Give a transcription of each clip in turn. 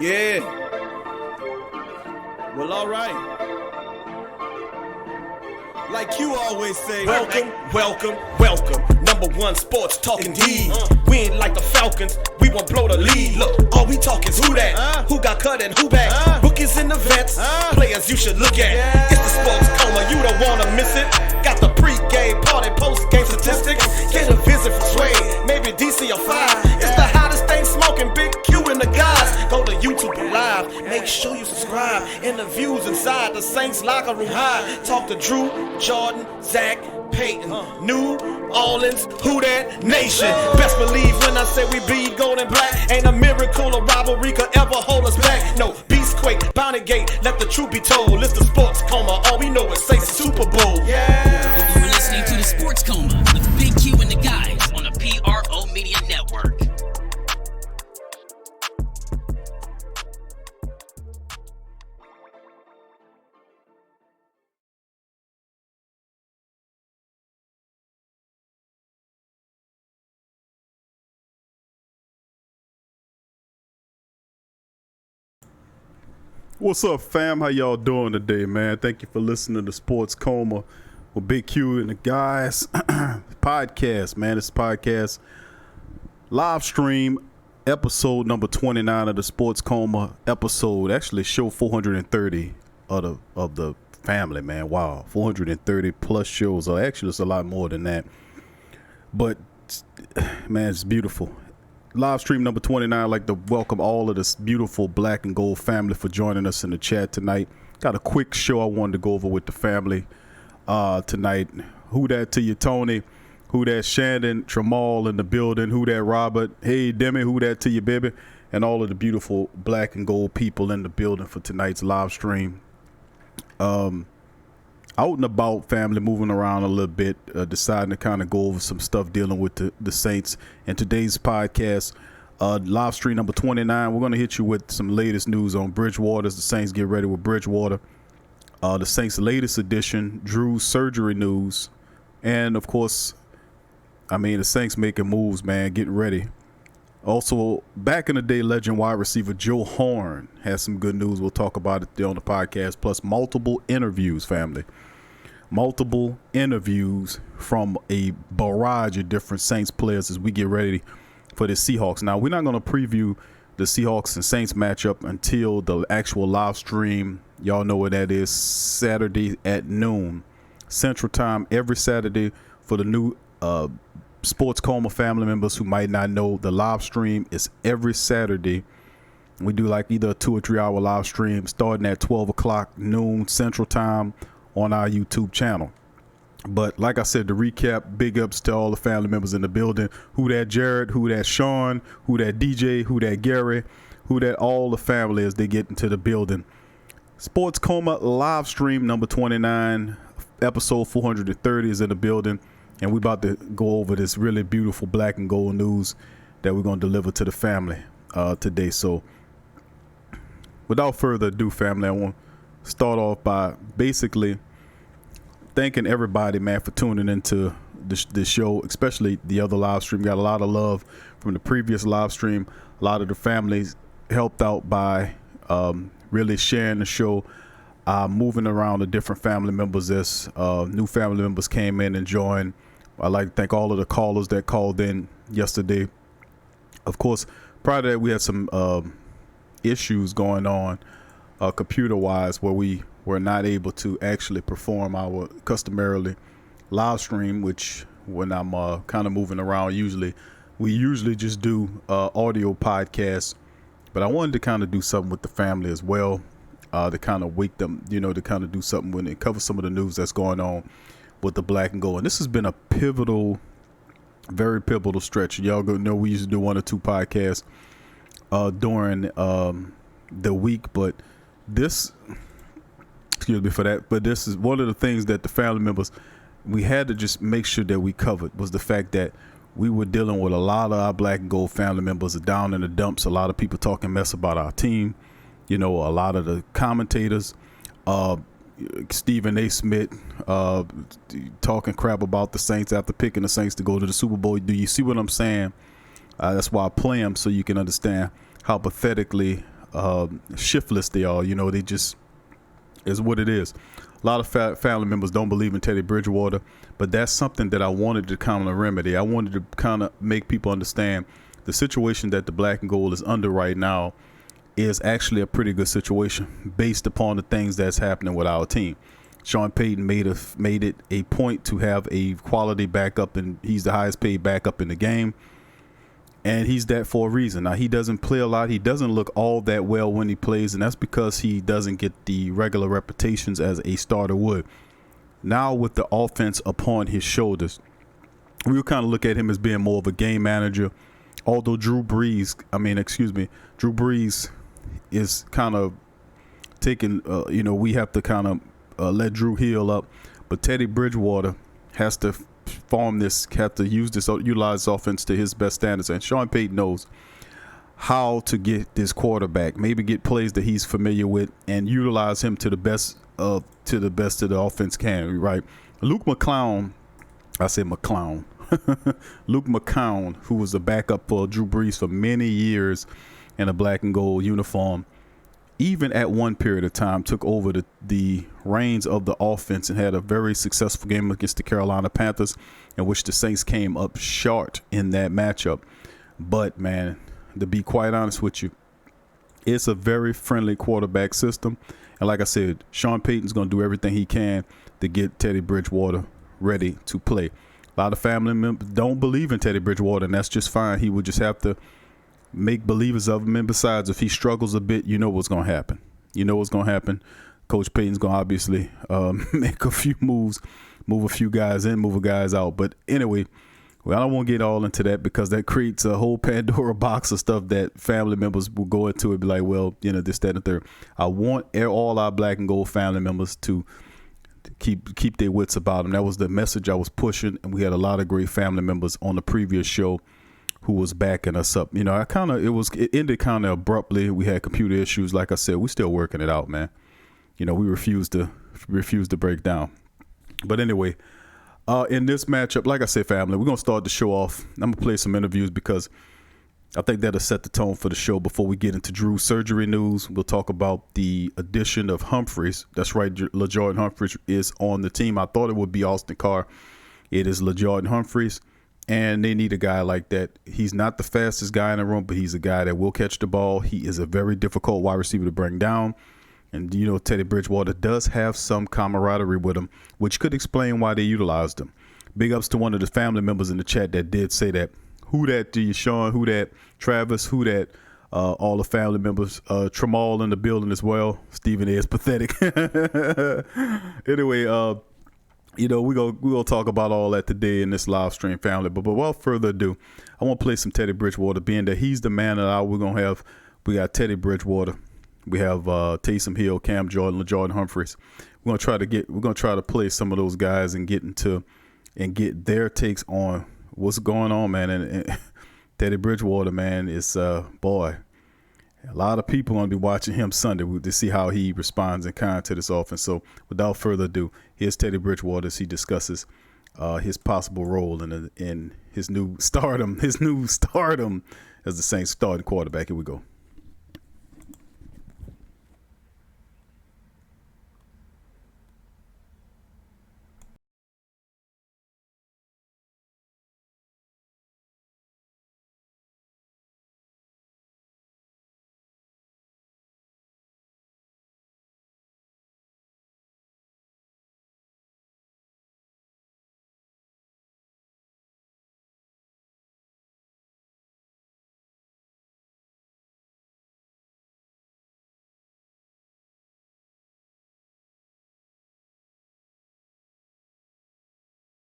Yeah. Well, all right. Like you always say, welcome, welcome, welcome. Number one sports talking D. We ain't like the Falcons, we won't blow the lead. Look, all we talk is who that, who got cut and who back. Rookies and the vets, players you should look at. It's the sports coma, you don't wanna miss it. Got the pre-game, party, post-game statistics. Get a visit from Sway, maybe DC or 5. It's the hottest thing smoking, Big Q and the guys. Go to YouTube Live, make sure you subscribe. Interviews inside the Saints locker room high. Talk to Drew, Jordan, Zach, Peyton, New Orleans, who that nation. Best believe when I say we bleed gold and black. Ain't a miracle or rivalry could ever hold us back. No, Beastquake, Bounty Gate, let the truth be told. It's the sports coma, all we know is say Super Bowl. Yeah. You're listening to the Sports Coma with Big Q and the guys on the PRO Media Network. What's up, fam? How y'all doing today, man? Thank you for listening to Sports Coma with Big Q and the guys. Podcast, man. It's podcast live stream episode number 29 of the Sports Coma episode. Actually, show 430 of the family, man. Wow, 430 plus shows. Actually, it's a lot more than that. But man, it's beautiful. Live stream number 29. I'd like to welcome all of this beautiful black and gold family for joining us in the chat tonight. Got a quick show I wanted to go over with the family tonight. Who that to you, Tony? Who that Shandon, Tramal in the building? Who that Robert? Hey, Demi, who that to you, baby? And all of the beautiful black and gold people in the building for tonight's live stream. Out and about, family, moving around a little bit, deciding to kind of go over some stuff dealing with the Saints. And today's podcast, live stream number 29, we're going to hit you with some latest news on Bridgewater as the Saints get ready with Bridgewater. The Saints' latest edition, Drew's surgery news. And, of course, I mean, the Saints making moves, man, getting ready. Also, back in the day, legend wide receiver Joe Horn has some good news. We'll talk about it there on the podcast. Plus, multiple interviews, family. Multiple interviews from a barrage of different Saints players as we get ready for the Seahawks. Now, we're not going to preview the Seahawks and Saints matchup until the actual live stream. Y'all know what that is. Saturday at noon Central Time every Saturday. For the new Sports Coma family members who might not know, the live stream is every Saturday. We do like either a 2 or 3 hour live stream starting at 12 o'clock noon Central Time on our YouTube channel. But like I said, to recap, big ups to all the family members in the building. Who that Jared, who that Sean, who that DJ, who that Gary, who that all the family as they get into the building. Sports Coma live stream number 29, episode 430 is in the building. And we're about to go over this really beautiful black and gold news that we're going to deliver to the family today. So without further ado, family, I want to start off by basically thanking everybody, man, for tuning into this show, especially the other live stream. Got a lot of love from the previous live stream. A lot of the families helped out by really sharing the show, moving around the different family members as new family members came in and joined. I'd like to thank all of the callers that called in yesterday. Of course, prior to that, we had some issues going on computer-wise where we were not able to actually perform our customarily live stream, which when I'm kind of moving around, we usually just do audio podcasts. But I wanted to kind of do something with the family as well, to kind of wake them, to kind of do something when it covers some of the news that's going on with the black and gold. And this has been a very pivotal stretch. Y'all know we used to do 1 or 2 podcasts during the week, but this, excuse me for that, but this is one of the things that the family members, we had to just make sure that we covered, was the fact that we were dealing with a lot of our black and gold family members are down in the dumps. A lot of people talking mess about our team. A lot of the commentators, Stephen A. Smith, talking crap about the Saints after picking the Saints to go to the Super Bowl. Do you see what I'm saying? That's why I play them, so you can understand how pathetically shiftless they are. You know, they just is what it is. A lot of family members don't believe in Teddy Bridgewater, but that's something that I wanted to kind of remedy. I wanted to kind of make people understand the situation that the black and gold is under right now is actually a pretty good situation based upon the things that's happening with our team. Sean Payton made it a point to have a quality backup, and he's the highest paid backup in the game. And he's that for a reason. Now, he doesn't play a lot. He doesn't look all that well when he plays, and that's because he doesn't get the regular repetitions as a starter would. Now, with the offense upon his shoulders, we would kind of look at him as being more of a game manager. Although Drew Brees is kind of taking, we have to kind of let Drew heal up. But Teddy Bridgewater has to utilize this offense to his best standards. And Sean Payton knows how to get this quarterback, maybe get plays that he's familiar with and utilize him to the best of the offense can, right? Luke McCown, who was the backup for Drew Brees for many years in a black and gold uniform, even at one period of time took over the reins of the offense and had a very successful game against the Carolina Panthers, in which the Saints came up short in that matchup. But, man, to be quite honest with you, it's a very friendly quarterback system. And like I said, Sean Payton's going to do everything he can to get Teddy Bridgewater ready to play. A lot of family members don't believe in Teddy Bridgewater, and that's just fine. He would just have to make believers of him. And besides, if he struggles a bit, you know what's going to happen. Coach Payton's going to obviously make a few moves, move a few guys in, move a guys out. But anyway, I don't want to get all into that because that creates a whole Pandora box of stuff that family members will go into and be like, well, this, that, and the third. I want all our black and gold family members to keep their wits about them. That was the message I was pushing, and we had a lot of great family members on the previous show who was backing us up. It ended kind of abruptly. We had computer issues. Like I said, we're still working it out, man. We refuse to break down. But anyway, in this matchup, like I said, family, we're going to start the show off. I'm going to play some interviews because I think that'll set the tone for the show before we get into Drew's surgery news. We'll talk about the addition of Humphreys. That's right, LaJordan Humphreys is on the team. I thought it would be Austin Carr. It is LaJordan Humphreys. And they need a guy like that. He's not the fastest guy in the room, but he's a guy that will catch the ball. He is a very difficult wide receiver to bring down. And, Teddy Bridgewater does have some camaraderie with him, which could explain why they utilized him. Big ups to one of the family members in the chat that did say that. Who that to you, Sean? Who that, Travis? Who that? All the family members. Tramal in the building as well. Stephen is pathetic. Anyway, we're gonna talk about all that today in this live stream, family. But without further ado, I want to play some Teddy Bridgewater, being that he's the man that we're gonna have. We got Teddy Bridgewater, we have Taysom Hill, Cam Jordan, LaJordan Humphreys. We're gonna try to play some of those guys and get their takes on what's going on, man. And Teddy Bridgewater, man, is boy. A lot of people going to be watching him Sunday to see how he responds in kind to this offense. So without further ado, here's Teddy Bridgewater as he discusses his possible role in his new stardom as the Saints starting quarterback. Here we go.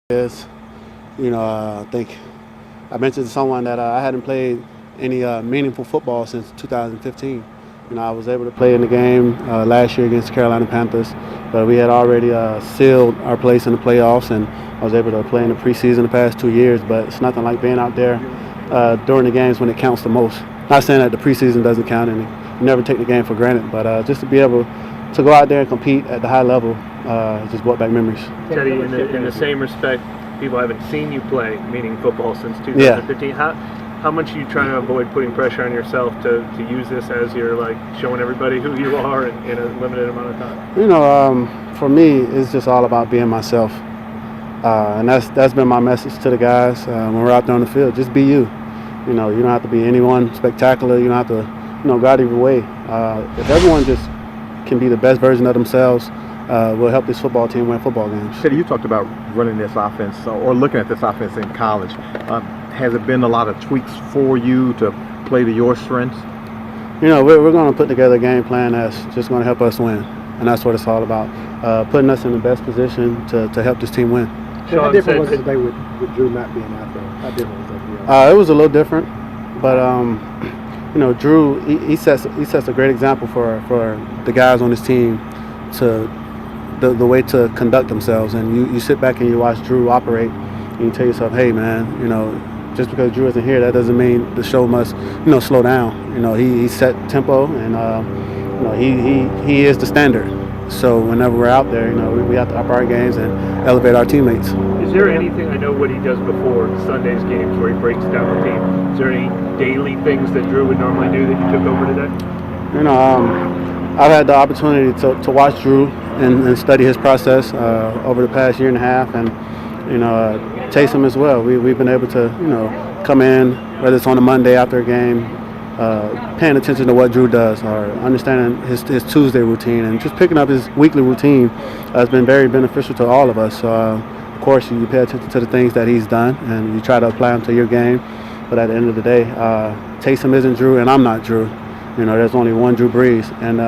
I think I mentioned to someone that I hadn't played any meaningful football since 2015. I was able to play in the game last year against the Carolina Panthers, but we had already sealed our place in the playoffs, and I was able to play in the preseason the past 2 years, but it's nothing like being out there during the games when it counts the most. Not saying that the preseason doesn't count, and you never take the game for granted, but just to be able to go out there and compete at the high level just brought back memories. Teddy, in the same respect, people haven't seen you play meaning football since 2015. Yeah. how much are you trying to avoid putting pressure on yourself to use this as you're like showing everybody who you are in a limited amount of time? For me, it's just all about being myself. And that's been my message to the guys when we're out there on the field. Just be you. You don't have to be anyone spectacular. You don't have to, go out of your way. If everyone just can be the best version of themselves, will help this football team win football games. Teddy, you talked about running this offense or looking at this offense in college. Has it been a lot of tweaks for you to play to your strengths? We're going to put together a game plan that's just going to help us win. And that's what it's all about, putting us in the best position to help this team win. How different was it today with Drew not being out there? How different was that? It was a little different, but Drew he sets a great example for the guys on his team to the way to conduct themselves. And you sit back and you watch Drew operate, and you tell yourself, hey man, just because Drew isn't here, that doesn't mean the show must slow down. He set tempo, and he is the standard. So whenever we're out there, we have to up our games and elevate our teammates. Is there anything, I know what he does before Sunday's games where he breaks down the team. Is there any daily things that Drew would normally do that you took over today? I've had the opportunity to watch Drew and study his process over the past year and a half, and Taysom as well. We've been able to come in, whether it's on a Monday after a game, paying attention to what Drew does, or understanding his Tuesday routine, and just picking up his weekly routine has been very beneficial to all of us. So, of course, you pay attention to the things that he's done, and you try to apply them to your game. But at the end of the day, Taysom isn't Drew, and I'm not Drew. There's only one Drew Brees, and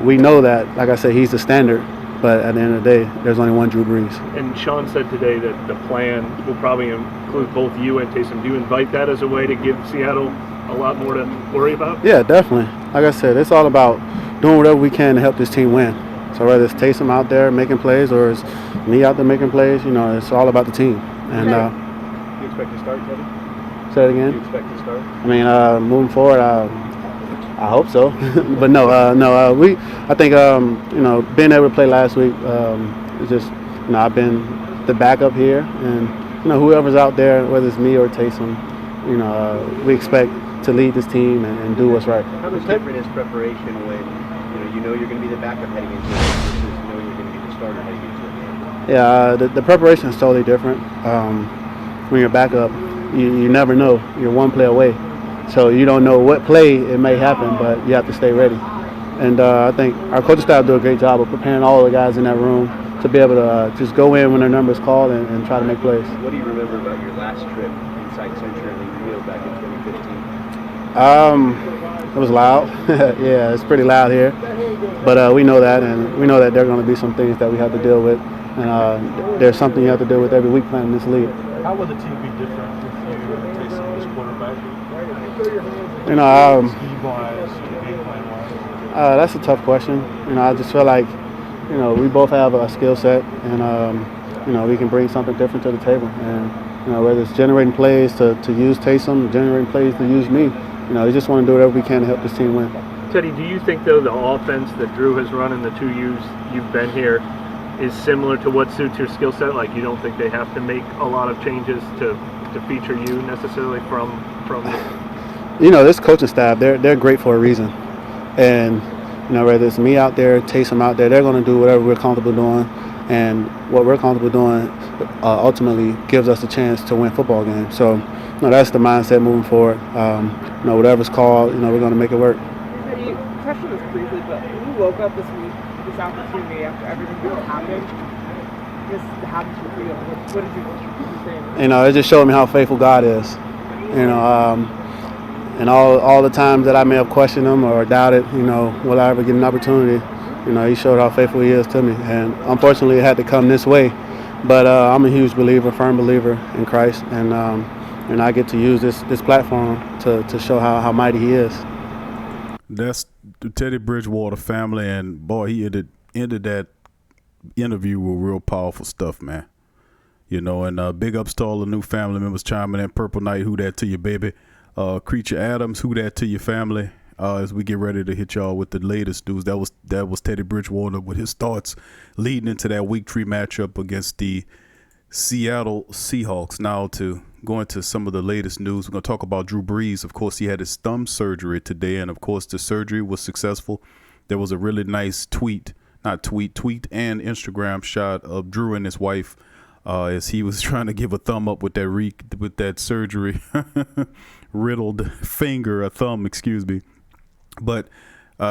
we know that. Like I said, he's the standard. But at the end of the day, there's only one Drew Brees. And Sean said today that the plan will probably include both you and Taysom. Do you invite that as a way to give Seattle a lot more to worry about? Yeah, definitely. Like I said, it's all about doing whatever we can to help this team win. So whether it's Taysom out there making plays or it's me out there making plays, it's all about the team. And you expect to start, Teddy? Say it again. Do you expect to start? I mean, moving forward, I hope so. But no. I think being able to play last week is just I've been the backup here, and whoever's out there, whether it's me or Taysom, we expect to lead this team and do what's right. How much different is preparation when you're going to be the backup heading into it versus knowing you're going to be the starter heading into it? Yeah, the preparation is totally different. When you're backup, you never know. You're one play away, so you don't know what play it may happen, but you have to stay ready. And I think our coaching staff do a great job of preparing all the guys in that room to be able to just go in when their number is called and try to make plays. What do you remember about your last trip inside CenturyLink Field back in 2015? It was loud. Yeah, it's pretty loud here. But we know that, and we know that there are going to be some things that we have to deal with. And there's something you have to deal with every week playing in this league. How will the team be different if you Taysom as quarterback? Scheme-wise, game plan-wise? That's a tough question. I just feel like, we both have a skill set, and we can bring something different to the table. And whether it's generating plays to use Taysom, generating plays to use me, we just want to do whatever we can to help this team win. Teddy, do you think though the offense that Drew has run in the 2 years you've been here is similar to what suits your skill set? Like you don't think they have to make a lot of changes to feature you necessarily from this coaching staff, they're great for a reason. And whether it's me out there, Taysom out there, they're going to do whatever we're comfortable doing. And what we're comfortable doing ultimately gives us a chance to win football games. So that's the mindset moving forward. Whatever's called, we're going to make it work. You touched on this briefly, but when you woke up this week, this opportunity after everything that happened, how did you feel? What did you think? It just showed me how faithful God is. And all the times that I may have questioned him or doubted, will I ever get an opportunity? He showed how faithful he is to me. And unfortunately, it had to come this way. But I'm a huge believer, firm believer in Christ. And I get to use this platform to show how mighty he is. That's the Teddy Bridgewater family. And, boy, he ended that interview with real powerful stuff, man. And big ups to all the new family members chiming in. Purple Knight, who that to you, baby? Creature Adams, who that to your family? As we get ready to hit y'all with the latest news, that was Teddy Bridgewater with his thoughts leading into that week 3 matchup against the Seattle Seahawks. Now to go into some of the latest news. We're going to talk about Drew Brees. Of course, he had his thumb surgery today, and of course, the surgery was successful. There was a really nice tweet and Instagram shot of Drew and his wife as he was trying to give a thumb up with that surgery riddled finger, a thumb, excuse me. But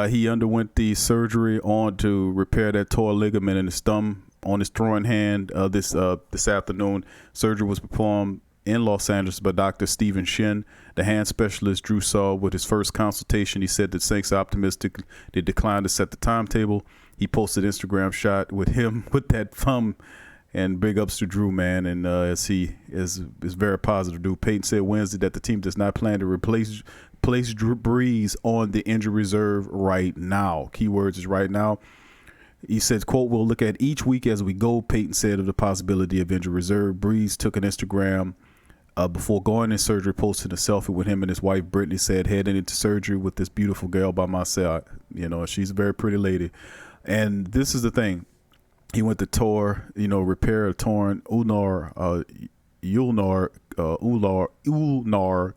he underwent the surgery to repair that torn ligament in his thumb on his throwing hand this afternoon. Surgery was performed in Los Angeles by Dr. Stephen Shin, the hand specialist Drew saw with his first consultation. He said that Saints are optimistic. They declined to set the timetable. He posted an Instagram shot with him with that thumb, and big ups to Drew, man. And as he is very positive, dude. Peyton said Wednesday that the team does not plan to place Drew Brees on the injury reserve right now. Keywords is right now. He said, quote, "We'll look at each week as we go," Peyton said of the possibility of injury reserve. Brees took an Instagram before going in surgery, posted a selfie with him and his wife, Brittany, said, "Heading into surgery with this beautiful girl by my side." You know, she's a very pretty lady. And this is the thing. He went to repair a torn ulnar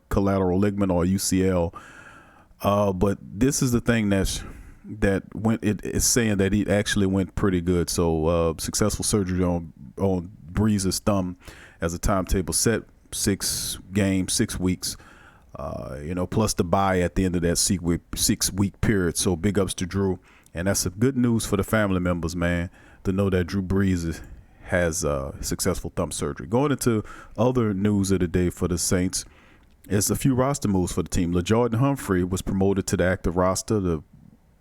collateral ligament, or UCL. But this is the thing that went. It's saying that he actually went pretty good. So successful surgery on Brees' thumb as a timetable set. 6 games, 6 weeks. Plus the bye at the end of that 6-week period. So big ups to Drew, and that's some good news for the family members, man, to know that Drew Brees has successful thumb surgery. Going into other news of the day for the Saints, it's a few roster moves for the team. LaJordan Humphrey was promoted to the active roster, the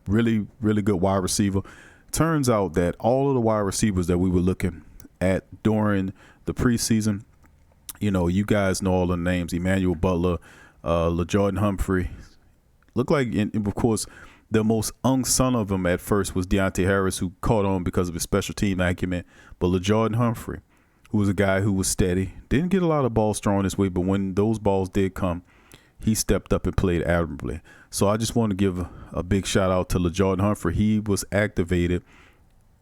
really, really good wide receiver. Turns out that all of the wide receivers that we were looking at during the preseason, you guys know all the names: Emmanuel Butler, LaJordan Humphrey. Looked like, and of course, the most unsung of them at first was Deontay Harris, who caught on because of his special team acumen. But LaJordan Humphrey, who was a guy who was steady, didn't get a lot of balls thrown his way, but when those balls did come, he stepped up and played admirably. So I just want to give a big shout out to LaJordan Humphrey. He was activated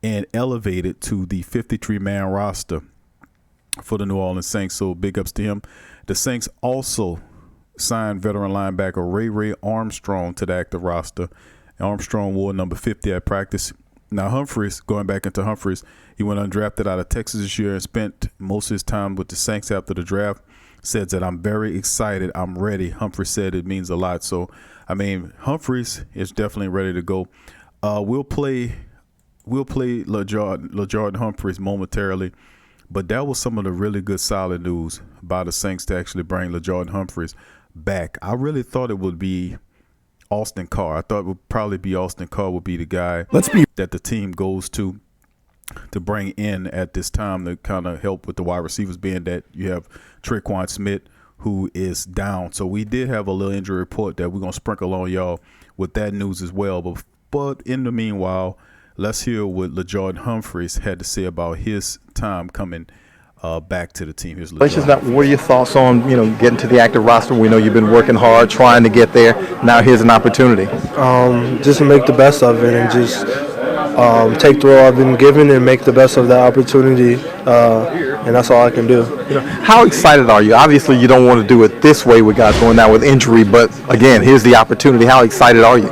and elevated to the 53-man roster for the New Orleans Saints. So big ups to him. The Saints also signed veteran linebacker Ray Armstrong to the active roster. Armstrong wore number 50 at practice. Now Humphreys, going back into Humphreys, he went undrafted out of Texas this year and spent most of his time with the Saints after the draft. Said that I'm very excited. I'm ready. Humphreys said it means a lot. So, Humphreys is definitely ready to go. We'll play LaJordan Humphreys momentarily. But that was some of the really good, solid news by the Saints to actually bring LaJordan Humphreys back. I really thought it would be Austin Carr. I thought it would probably be Austin Carr would be the guy that the team goes to bring in at this time to kind of help with the wide receivers, being that you have Tre'Quan Smith, who is down. So we did have a little injury report that we're going to sprinkle on y'all with that news as well. But in the meanwhile, let's hear what LaJordan Humphreys had to say about his time coming back to the team. Here's LaJordan. What are your thoughts on getting to the active roster? We know you've been working hard, trying to get there. Now here's an opportunity. Just to make the best of it and just take the role I've been given and make the best of that opportunity, and that's all I can do. How excited are you? Obviously, you don't want to do it this way with guys going down with injury, but again, here's the opportunity. How excited are you?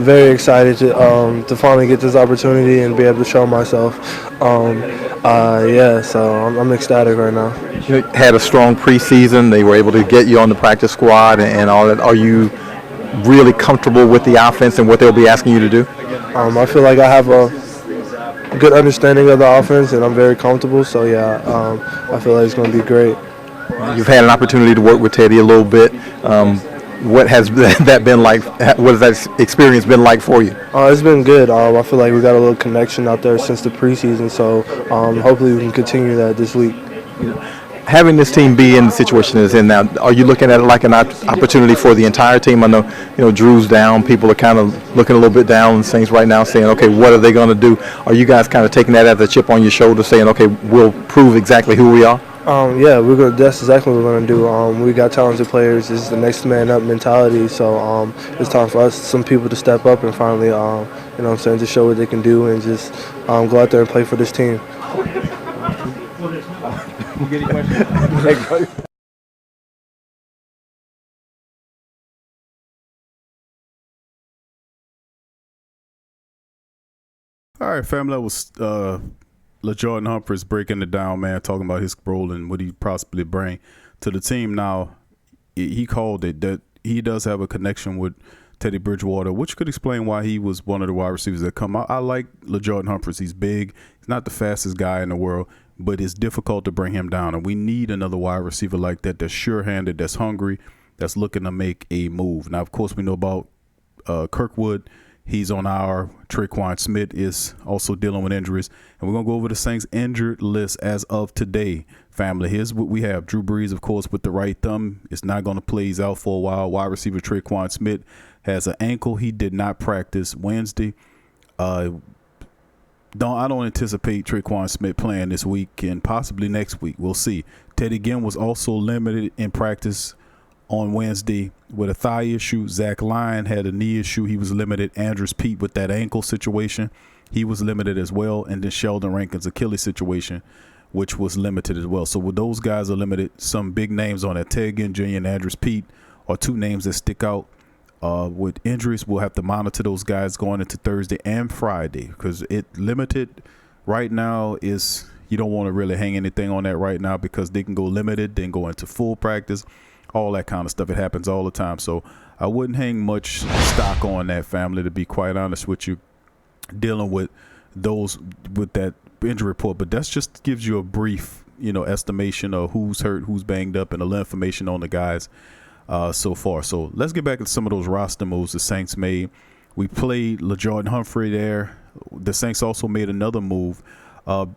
Very excited to finally get this opportunity and be able to show myself. So I'm ecstatic right now. You had a strong preseason. They were able to get you on the practice squad and all that. Are you really comfortable with the offense and what they'll be asking you to do? I feel like I have a good understanding of the offense, and I'm very comfortable. So, I feel like it's going to be great. You've had an opportunity to work with Teddy a little bit. What has that been like? What has that experience been like for you? It's been good. I feel like we got a little connection out there since the preseason, so hopefully we can continue that this week. Having this team be in the situation it's in now, are you looking at it like an opportunity for the entire team? I know, Drew's down. People are kind of looking a little bit down on things right now, saying, okay, what are they going to do? Are you guys kind of taking that as a chip on your shoulder, saying, okay, we'll prove exactly who we are? That's exactly what we're going to do. We got talented players. This is the next man up mentality. So it's time for us, some people, to step up and finally, to show what they can do and just go out there and play for this team. You get any questions? All right, family. That was LaJordan Humphries breaking it down, man, talking about his role and what he possibly bring to the team. Now, he called it that he does have a connection with Teddy Bridgewater, which could explain why he was one of the wide receivers that come out. I like LaJordan Humphries. He's big. He's not the fastest guy in the world, but it's difficult to bring him down. And we need another wide receiver like that that's sure-handed, that's hungry, that's looking to make a move. Now, of course, we know about Kirkwood. He's on our. Traquan Smith is also dealing with injuries. And we're going to go over the Saints injured list as of today. Family, here's what we have. Drew Brees, of course, with the right thumb. Is not going to play. He's out for a while. Wide receiver Traquan Smith has an ankle. He did not practice Wednesday. I don't anticipate Traquan Smith playing this week and possibly next week. We'll see. Teddy Ginn was also limited in practice on Wednesday with a thigh issue. Zach Lyon had a knee issue. He was limited. Andrews Pete with that ankle situation, he was limited as well. And then Sheldon Rankins' Achilles situation, which was limited as well. So with those guys are limited, some big names on that. Ted Ginn Jr. and Andrews Pete are two names that stick out. With injuries, we'll have to monitor those guys going into Thursday and Friday because it limited right now is you don't want to really hang anything on that right now because they can go limited, then go into full practice. All that kind of stuff. It happens all the time. So I wouldn't hang much stock on that, family, to be quite honest with you, dealing with those with that injury report. But that just gives you a brief, estimation of who's hurt, who's banged up, and a little information on the guys so far. So let's get back to some of those roster moves the Saints made. We played LaJordan Humphrey there. The Saints also made another move,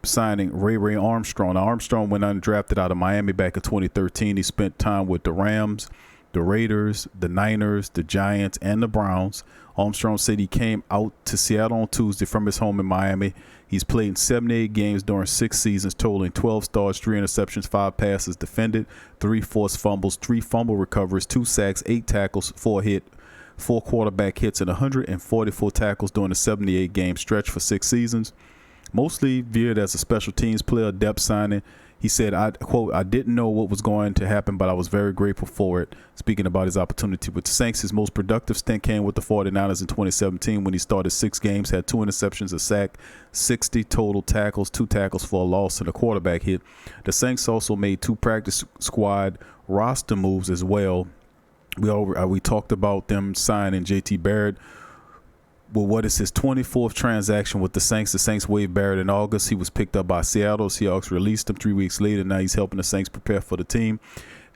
signing Ray Armstrong. Now, Armstrong went undrafted out of Miami back in 2013. He spent time with the Rams, the Raiders, the Niners, the Giants, and the Browns. Armstrong said he came out to Seattle on Tuesday from his home in Miami. He's played in 78 games during 6 seasons, totaling 12 starts, 3 interceptions, 5 passes defended, 3 forced fumbles, 3 fumble recoveries, 2 sacks, 8 tackles, 4 hit, 4 quarterback hits, and 144 tackles during a 78-game stretch for 6 seasons. Mostly viewed as a special teams player, depth signing. He said, quote, I didn't know what was going to happen, but I was very grateful for it. Speaking about his opportunity with the Saints, his most productive stint came with the 49ers in 2017 when he started 6 games, had 2 interceptions, a sack, 60 total tackles, 2 tackles for a loss, and a quarterback hit. The Saints also made 2 practice squad roster moves as well. We talked about them signing J.T. Barrett. Well, what is his 24th transaction with the Saints? The Saints waived Barrett in August. He was picked up by Seattle. Seahawks released him 3 weeks later. Now he's helping the Saints prepare for the team.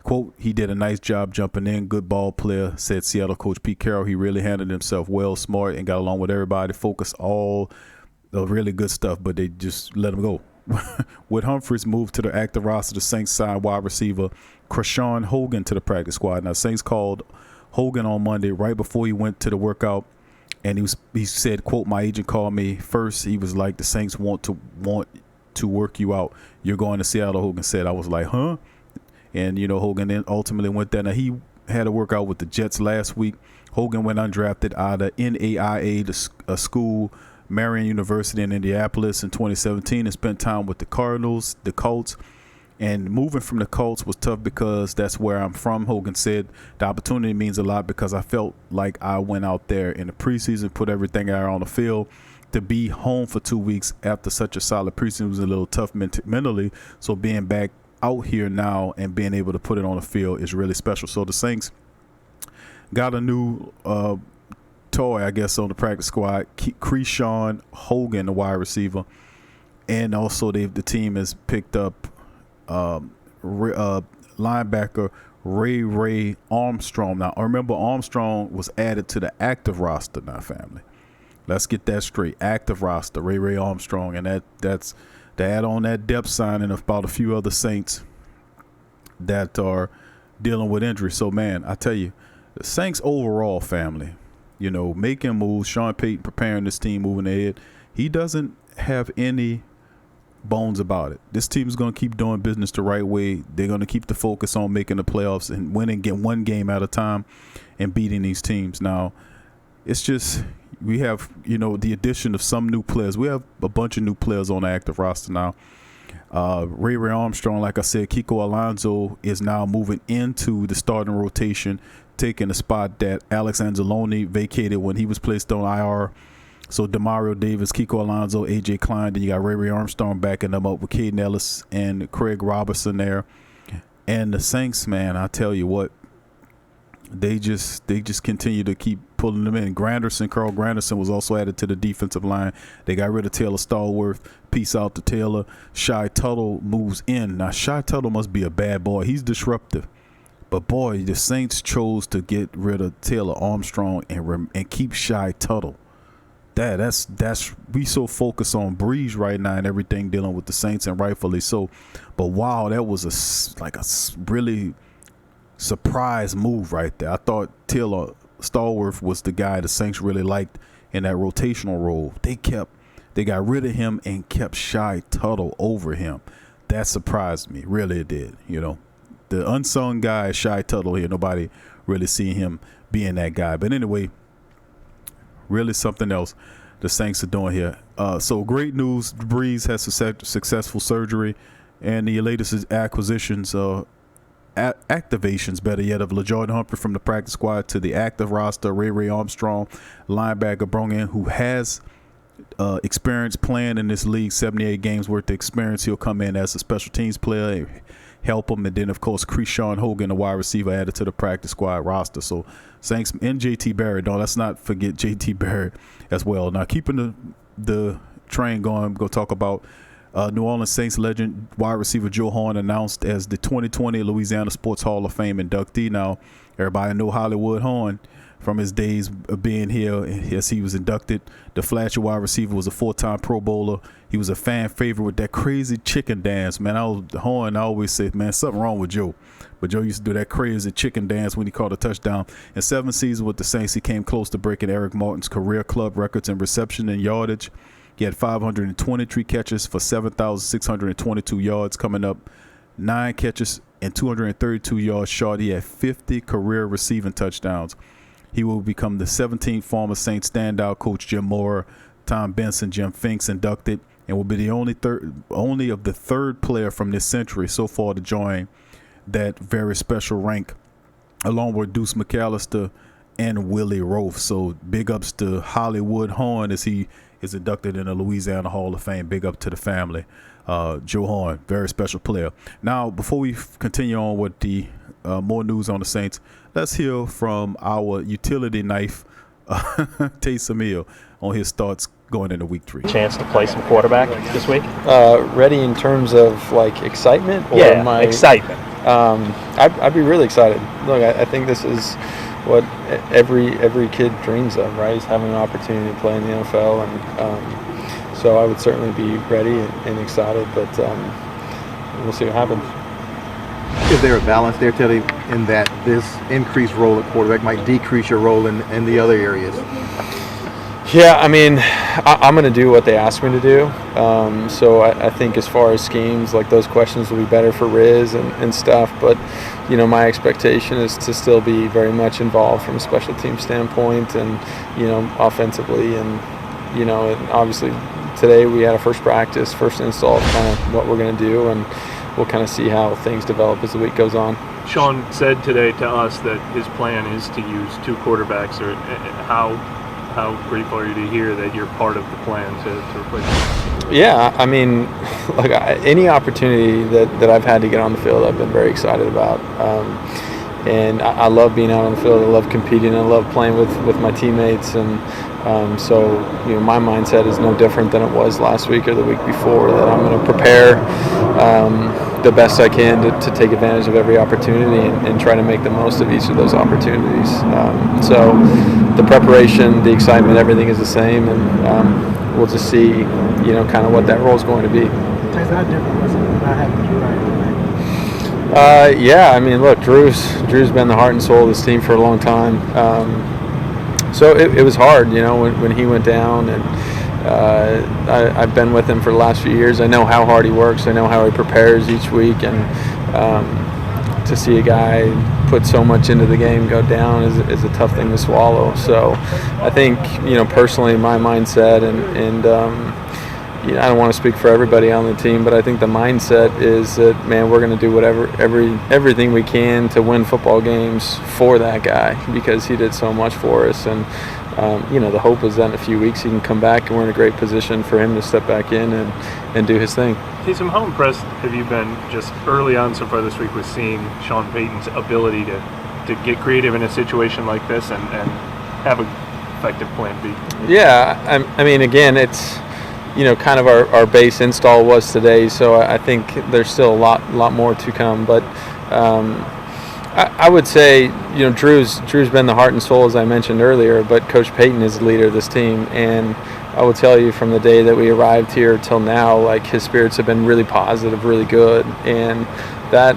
Quote, he did a nice job jumping in. Good ball player, said Seattle coach Pete Carroll. He really handled himself well, smart, and got along with everybody. Focused all the really good stuff, but they just let him go. With Humphries moved to the active roster, the Saints signed wide receiver Krishawn Hogan to the practice squad. Now, Saints called Hogan on Monday right before he went to the workout. And he said, quote, my agent called me first. He was like, the Saints want to work you out. You're going to Seattle, Hogan said. I was like, huh? And, Hogan then ultimately went there. Now, he had a workout with the Jets last week. Hogan went undrafted out of NAIA, a school, Marion University in Indianapolis in 2017, and spent time with the Cardinals, the Colts. And moving from the Colts was tough because that's where I'm from. Hogan said the opportunity means a lot because I felt like I went out there in the preseason, put everything out on the field. To be home for 2 weeks after such a solid preseason was a little tough mentally. So being back out here now and being able to put it on the field is really special. So the Saints got a new toy, I guess, on the practice squad. Krishawn Hogan, the wide receiver. And also the team has picked up linebacker Ray Armstrong. Now, remember, Armstrong was added to the active roster now, family. Let's get that straight. Active roster, Ray Armstrong. And that's to add on that depth signing of about a few other Saints that are dealing with injury. So, man, I tell you, the Saints overall, family, making moves, Sean Payton preparing this team, moving ahead. He doesn't have any bones about it. This team is going to keep doing business the right way. They're going to keep the focus on making the playoffs and winning, get one game at a time and beating these teams. Now, it's just we have, the addition of some new players. We have a bunch of new players on the active roster now. Ray Armstrong, like I said, Kiko Alonso is now moving into the starting rotation, taking the spot that Alex Anzalone vacated when he was placed on IR. So Demario Davis, Kiko Alonso, AJ Klein, then you got Ray Armstrong backing them up with Caden Ellis and Craig Robertson there. And the Saints, man, I tell you what, they just continue to keep pulling them in. Carl Granderson was also added to the defensive line. They got rid of Taylor Stallworth. Peace out to Taylor. Shy Tuttle moves in. Now, Shy Tuttle must be a bad boy. He's disruptive. But, boy, the Saints chose to get rid of Taylor Armstrong and keep Shy Tuttle. That's we so focused on Brees right now and everything dealing with the Saints, and rightfully so. But, wow, that was a really surprise move right there. I thought Taylor Stallworth was the guy the Saints really liked in that rotational role. They got rid of him and kept Shy Tuttle over him. That surprised me. Really it did. You know, the unsung guy is Shy Tuttle here. Nobody really seeing him being that guy. But anyway, really something else the Saints are doing here. So great news. Brees has successful surgery, and the latest acquisitions activations, better yet, of LaJordan Humphrey from the practice squad to the active roster. Ray Armstrong, linebacker, brought in, who has experience playing in this league, 78 games worth of experience. He'll come in as a special teams player, help him. And then, of course, Krishawn Hogan, the wide receiver, added to the practice squad roster. So Saints and J.T. Barrett, let's not forget J.T. Barrett as well. Now, keeping the train going, we're going to talk about New Orleans Saints legend wide receiver Joe Horn announced as the 2020 Louisiana Sports Hall of Fame inductee. Now, everybody know Hollywood Horn from his days of being here as he was inducted. The flashy wide receiver was a 4-time Pro Bowler. He was a fan favorite with that crazy chicken dance. Man, I always said, man, something wrong with Joe. But Joe used to do that crazy chicken dance when he caught a touchdown. In 7 seasons with the Saints, he came close to breaking Eric Martin's career club records in reception and yardage. He had 523 catches for 7,622 yards. Coming up, 9 catches and 232 yards short. He had 50 career receiving touchdowns. He will become the 17th former Saints standout coach Jim Mora, Tom Benson, Jim Finks inducted, and will be the only of the third player from this century so far to join that very special rank, along with Deuce McAllister and Willie Roaf. So big ups to Hollywood Horn as he is inducted in the Louisiana Hall of Fame. Big up to the family. Joe Horn, very special player. Now, before we continue on with the more news on the Saints, let's hear from our utility knife, Taysom Hill, on his thoughts going into week 3. Chance to play some quarterback this week? Ready in terms of like excitement? Or excitement. I'd be really excited. Look, I think this is what every kid dreams of, right? Is having an opportunity to play in the NFL, and so I would certainly be ready and excited. But we'll see what happens. Is there a balance there, Teddy, in that this increased role at quarterback might decrease your role in the other areas? Yeah, I mean, I'm going to do what they ask me to do. So I think as far as schemes, like those questions will be better for Riz and stuff. But, you know, my expectation is to still be very much involved from a special team standpoint and, you know, offensively. And, you know, and obviously today we had a first practice, first install of kind of what we're going to do. And we'll kind of see how things develop as the week goes on. Sean said today to us that his plan is to use 2 quarterbacks. Or how grateful are you to hear that you're part of the plan to replace him? Yeah, I mean, look, any opportunity that I've had to get on the field, I've been very excited about. And I love being out on the field. I love competing. I love playing with my teammates. And so, you know, my mindset is no different than it was last week or the week before, that I'm going to prepare the best I can to take advantage of every opportunity and try to make the most of each of those opportunities. So the preparation, the excitement, everything is the same, and we'll just see, you know, kind of what that role is going to be. How different was it not having Drew right? Yeah, I mean, look, Drew's been the heart and soul of this team for a long time. So it was hard, you know, when he went down, and I've been with him for the last few years. I know how hard he works. I know how he prepares each week, and to see a guy put so much into the game go down is a tough thing to swallow. So I think, you know, personally, my mindset and I don't want to speak for everybody on the team, but I think the mindset is that, man, we're going to do everything we can to win football games for that guy because he did so much for us. And, the hope is that in a few weeks he can come back and we're in a great position for him to step back in and do his thing. Taysom, how impressed have you been just early on so far this week with seeing Sean Payton's ability to get creative in a situation like this and have an effective plan B? Yeah, I mean, again, it's, kind of our base install was today, so I think there's still a lot more to come. But I would say, Drew's been the heart and soul, as I mentioned earlier, but Coach Payton is the leader of this team. And I will tell you from the day that we arrived here till now, like, his spirits have been really positive, really good. And that,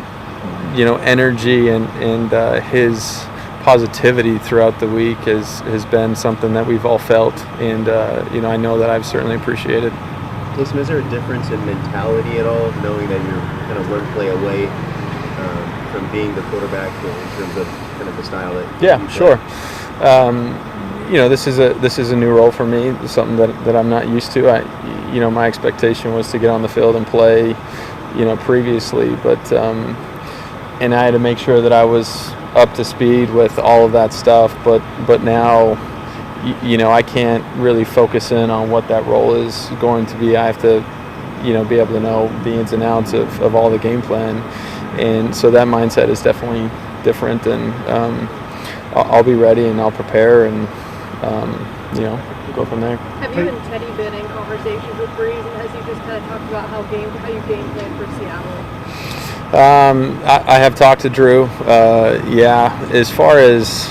energy and his positivity throughout the week has been something that we've all felt. And, I know that I've certainly appreciated. Taysom, is there a difference in mentality at all, knowing that you're kind of one play away from being the quarterback in terms of kind of the style that? Yeah, sure. This is a new role for me. It's something that I'm not used to. My expectation was to get on the field and play, previously, but and I had to make sure that I was up to speed with all of that stuff. But now, I can't really focus in on what that role is going to be. I have to, be able to know the ins and outs of all the game plan. And so that mindset is definitely different, and I'll be ready and I'll prepare and, go from there. Have you and Teddy been in conversations with Brees, and has he just kind of talked about how you game plan for Seattle? I have talked to Drew. As far as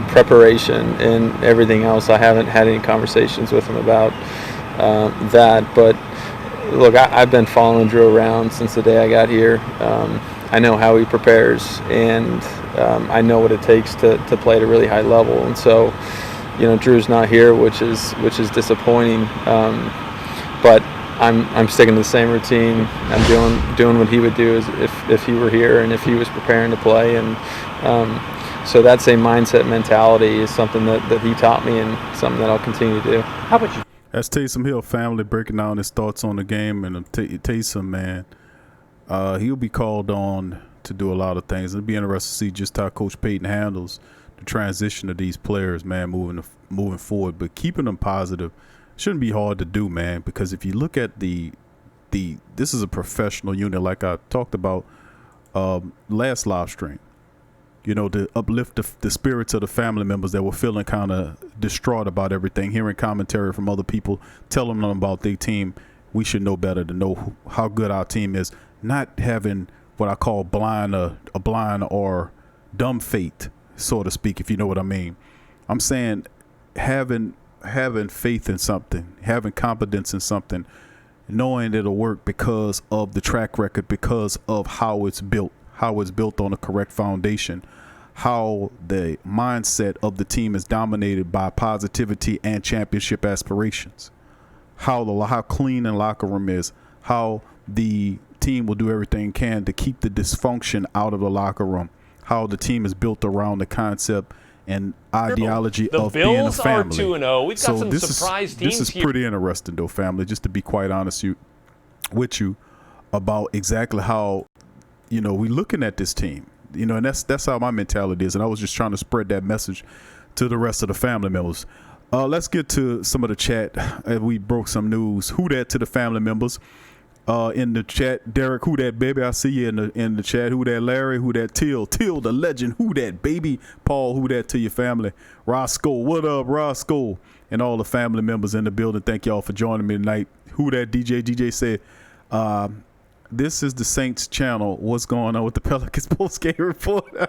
preparation and everything else, I haven't had any conversations with him about that. But look, I've been following Drew around since the day I got here. I know how he prepares, and I know what it takes to play at a really high level. And so, Drew's not here, which is disappointing. But I'm sticking to the same routine. I'm doing what he would do if he were here and if he was preparing to play. And so that same mentality is something that he taught me and something that I'll continue to do. How about you? That's Taysom Hill family breaking down his thoughts on the game. And Taysom, man, he'll be called on to do a lot of things. It'll be interesting to see just how Coach Payton handles the transition of these players, man, moving forward. But keeping them positive shouldn't be hard to do, man, because if you look at this is a professional unit, like I talked about last live stream, to uplift the spirits of the family members that were feeling kind of distraught about everything, hearing commentary from other people telling them about their team. We should know better to know how good our team is, not having what I call a blind or dumb faith, so to speak, if you know what I mean. I'm saying having faith in something, having confidence in something, knowing it'll work because of the track record, because of how it's built on a correct foundation, how the mindset of the team is dominated by positivity and championship aspirations, how clean the locker room is, how the team will do everything it can to keep the dysfunction out of the locker room, how the team is built around the concept and ideology of being a family. The Bills are 2-0. We've got some surprise teams here. This is pretty interesting, though, family, just to be quite honest with you about exactly how, we're looking at this team, and that's how my mentality is. And I was just trying to spread that message to the rest of the family members. Let's get to some of the chat. We broke some news. Who that to the family members? In the chat, Derek, who that baby? I see you in the chat. Who that Larry? Who that Till the legend? Who that baby? Paul, who that to your family? Roscoe, what up, Roscoe? And all the family members in the building. Thank y'all for joining me tonight. Who that DJ? DJ said, this is the Saints channel. What's going on with the Pelicans post-game report? Hey,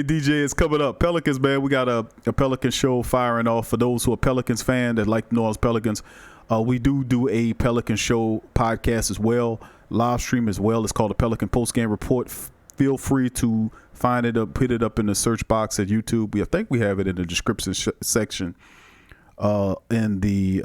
DJ, it's coming up. Pelicans, man, we got a Pelican show firing off. For those who are Pelicans fan that like New Orleans Pelicans, we do a Pelican show podcast as well, live stream as well. It's called the Pelican Post-Game Report. Feel free to find it up, hit it up in the search box at YouTube. I think we have it in the description section, in the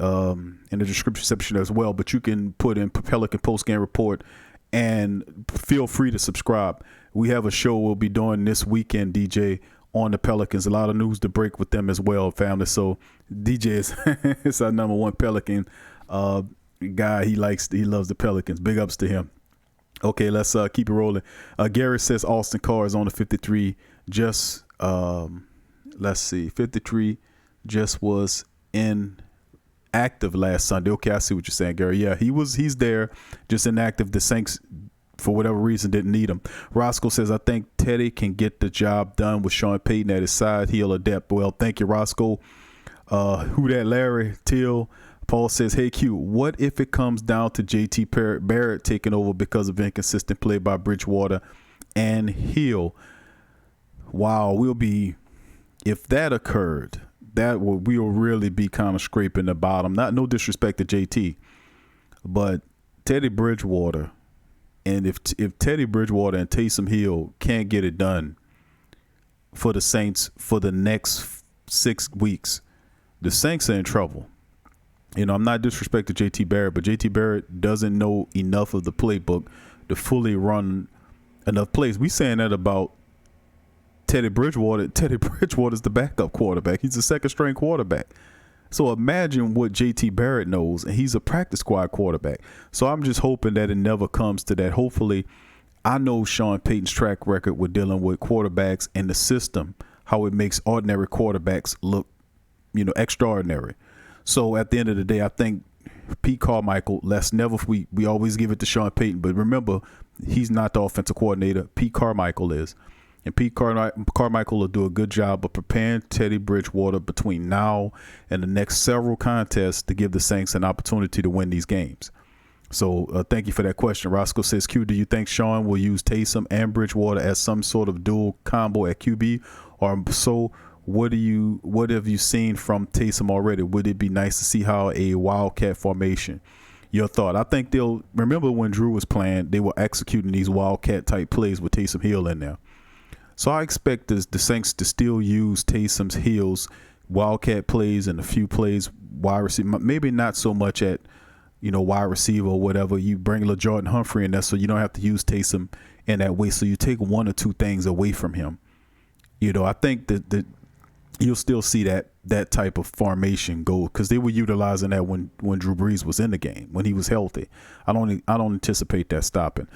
description section as well. But you can put in Pelican Post-Game Report and feel free to subscribe. We have a show we'll be doing this weekend, DJ, on the Pelicans. A lot of news to break with them as well, family. So DJ is our number one Pelican Guy, he loves the Pelicans. Big ups to him. Okay, let's keep it rolling. Gary says Austin Carr is on the 53. Just let's see, 53 just was inactive last Sunday. Okay, I see what you're saying, Gary. Yeah, he's there, just inactive. The Saints, for whatever reason, didn't need him. Roscoe says, I think Teddy can get the job done with Sean Payton at his side. He'll adapt. Well, thank you, Roscoe. Who that, Larry Till? Paul says, hey, Q, what if it comes down to JT Barrett taking over because of inconsistent play by Bridgewater and Hill? Wow, if that occurred, we'll really be kind of scraping the bottom. No disrespect to JT, but Teddy Bridgewater, and if Teddy Bridgewater and Taysom Hill can't get it done for the Saints for the next 6 weeks, the Saints are in trouble. I'm not disrespecting JT Barrett, but JT Barrett doesn't know enough of the playbook to fully run enough plays. We saying that about Teddy Bridgewater. Teddy Bridgewater is the backup quarterback. He's a second-string quarterback. So imagine what JT Barrett knows, and he's a practice squad quarterback. So I'm just hoping that it never comes to that. Hopefully, I know Sean Payton's track record with dealing with quarterbacks and the system, how it makes ordinary quarterbacks look, extraordinary. So at the end of the day, I think Pete Carmichael, we always give it to Sean Payton, but remember, he's not the offensive coordinator. Pete Carmichael is. And Pete Carmichael will do a good job of preparing Teddy Bridgewater between now and the next several contests to give the Saints an opportunity to win these games. So thank you for that question. Roscoe says, Q, do you think Sean will use Taysom and Bridgewater as some sort of dual combo at QB? Or so what have you seen from Taysom already? Would it be nice to see how a wildcat formation? Your thought? I think they'll remember when Drew was playing, they were executing these wildcat type plays with Taysom Hill in there. So I expect the Saints to still use Taysom's Hill's wildcat plays and a few plays wide receiver. Maybe not so much at wide receiver or whatever. You bring LaJordan Humphrey in there, so you don't have to use Taysom in that way. So you take one or two things away from him. I think that you'll still see that type of formation go, because they were utilizing that when Drew Brees was in the game, when he was healthy. I don't anticipate that stopping.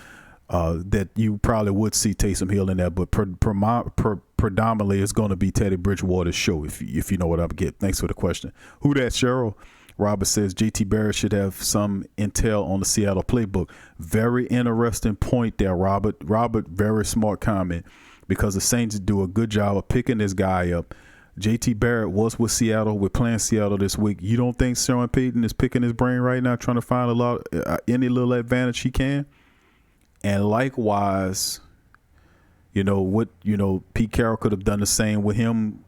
That you probably would see Taysom Hill in there, but predominantly it's going to be Teddy Bridgewater's show, if you know what I'm getting. Thanks for the question. Who that, Cheryl? Robert says JT Barrett should have some intel on the Seattle playbook. Very interesting point there, Robert. Very smart comment, because the Saints do a good job of picking this guy up. JT Barrett was with Seattle. We're playing Seattle this week. You don't think Sean Payton is picking his brain right now, trying to find any little advantage he can? And likewise, Pete Carroll could have done the same with him,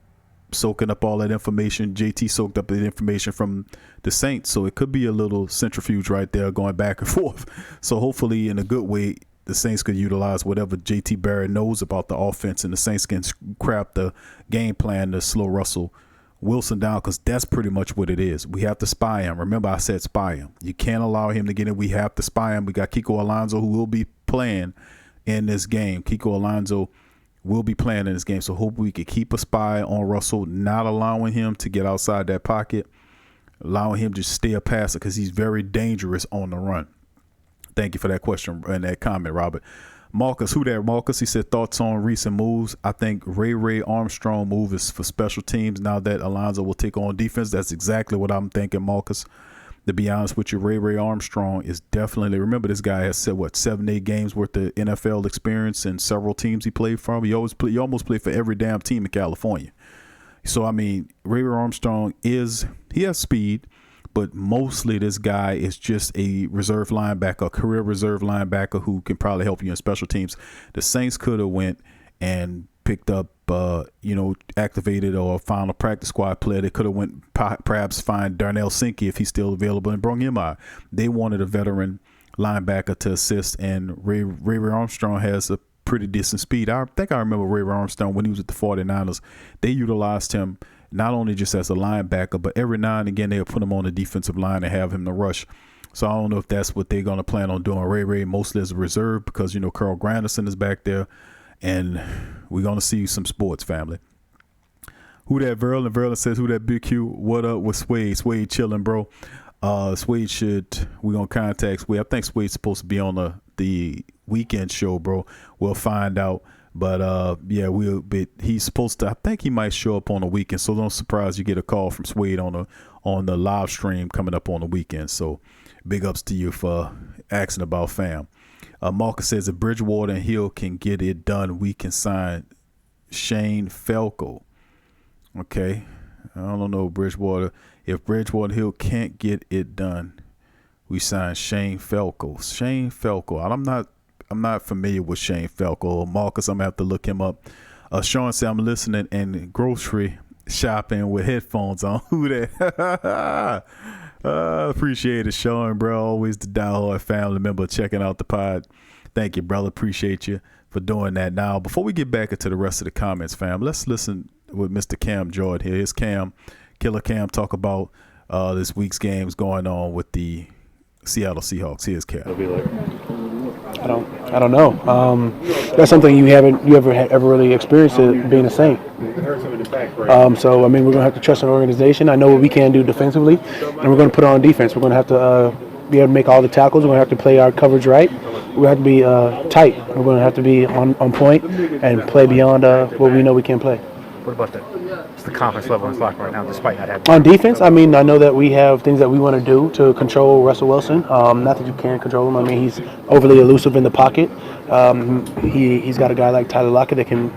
soaking up all that information. JT soaked up the information from the Saints. So it could be a little centrifuge right there going back and forth. So hopefully, in a good way, the Saints could utilize whatever JT Barrett knows about the offense, and the Saints can craft the game plan to slow Russell Wilson down, because that's pretty much what it is. We have to spy him. Remember, I said spy him. You can't allow him to get in. We have to spy him. We got Kiko Alonso, who will be playing in this game. Kiko Alonso will be playing in this game. So hope we could keep a spy on Russell, not allowing him to get outside that pocket, allowing him to stay a passer, because he's very dangerous on the run. Thank you for that question and that comment, Robert. Marcus, who there? Marcus, he said thoughts on recent moves. I think Ray Armstrong move is for special teams now that Alonzo will take on defense. That's exactly what I'm thinking, Marcus. To be honest with you, Ray Armstrong is definitely, remember, this guy has said 7-8 games worth of NFL experience and several teams he played from. He almost played for every damn team in California. So I mean, Ray Armstrong he has speed, but mostly this guy is just a reserve linebacker, a career reserve linebacker who can probably help you in special teams. The Saints could have went and picked up, activated or found a practice squad player. They could have went perhaps find Darnell Sinke if he's still available and brought him out. They wanted a veteran linebacker to assist, and Ray Armstrong has a pretty decent speed. I think I remember Ray Armstrong when he was with the 49ers. They utilized him not only just as a linebacker, but every now and again they'll put him on the defensive line and have him to rush. So I don't know if that's what they're going to plan on doing. Ray mostly as a reserve, because, Carl Granderson is back there, and we're going to see some sports, family. Who that, Verlin? Verlin says, who that, Big Q? What up with Swade? Swade chilling, bro. Swede we're gonna contact Swede. I think Swede's supposed to be on the weekend show, bro. We'll find out. But he's supposed to. I think he might show up on the weekend, so don't surprise you get a call from Swede on the live stream coming up on the weekend. So big ups to you for asking about fam. Marcus says if Bridgewater and Hill can get it done, we can sign Shane Falco. Okay, I don't know Bridgewater. If Bridgewater Hill can't get it done, we sign Shane Falco. Shane Falco. I'm not familiar with Shane Falco. Marcus, I'm going to have to look him up. Sean said, I'm listening and grocery shopping with headphones on. Who that? Appreciate it, Sean, bro. Always the diehard family member checking out the pod. Thank you, brother. Appreciate you for doing that. Now, before we get back into the rest of the comments, fam, let's listen with Mr. Cam Jordan here. Here's Cam, Killer Cam, talk about this week's games going on with the Seattle Seahawks. Here's Cam. It'll be like, I don't know. That's something you ever really experienced it being a Saint. So I mean, we're gonna have to trust our organization. I know what we can do defensively, and we're gonna put it on defense. We're gonna have to be able to make all the tackles. We're gonna have to play our coverage right. We have to be tight. We're gonna have to be on point and play beyond what we know we can play. What about the confidence level in this locker right now, despite not having? On defense, I mean, I know that we have things that we want to do to control Russell Wilson. Not that you can't control him. I mean, he's overly elusive in the pocket. He's got a guy like Tyler Lockett that can,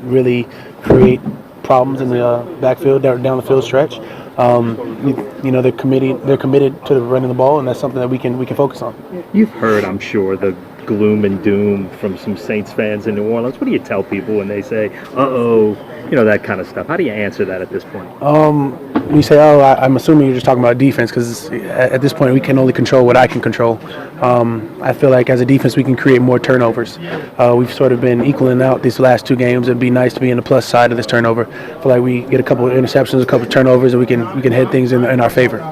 really create problems in the backfield, down the field stretch. They're committed to running the ball, and that's something that we can focus on. You've heard, I'm sure, the gloom and doom from some Saints fans in New Orleans. What do you tell people when they say, that kind of stuff? How do you answer that at this point? You say, I'm assuming you're just talking about defense, because at this point we can only control what I can control. I feel like as a defense we can create more turnovers. We've sort of been equaling out these last two games. It'd be nice to be in the plus side of this turnover. I feel like we get a couple of interceptions, a couple of turnovers, and we can head things in our favor.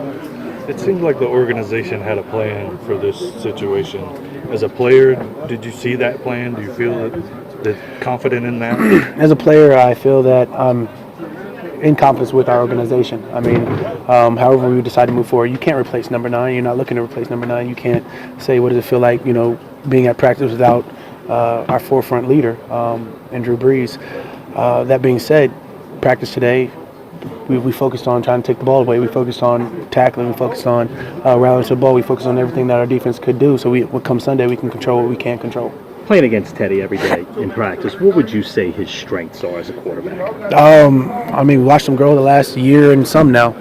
It seemed like the organization had a plan for this situation. As a player, did you see that plan? Do you feel that confident in that? As a player, I feel that I'm in confidence with our organization. I mean, however we decide to move forward, you can't replace number 9. You're not looking to replace number 9. You can't say, what does it feel like, being at practice without our forefront leader, Drew Brees. That being said, practice today, we focused on trying to take the ball away. We focused on tackling. We focused on rallying to the ball. We focused on everything that our defense could do. So come Sunday, we can control what we can't control. Playing against Teddy every day in practice, what would you say his strengths are as a quarterback? We watched him grow the last year and some now.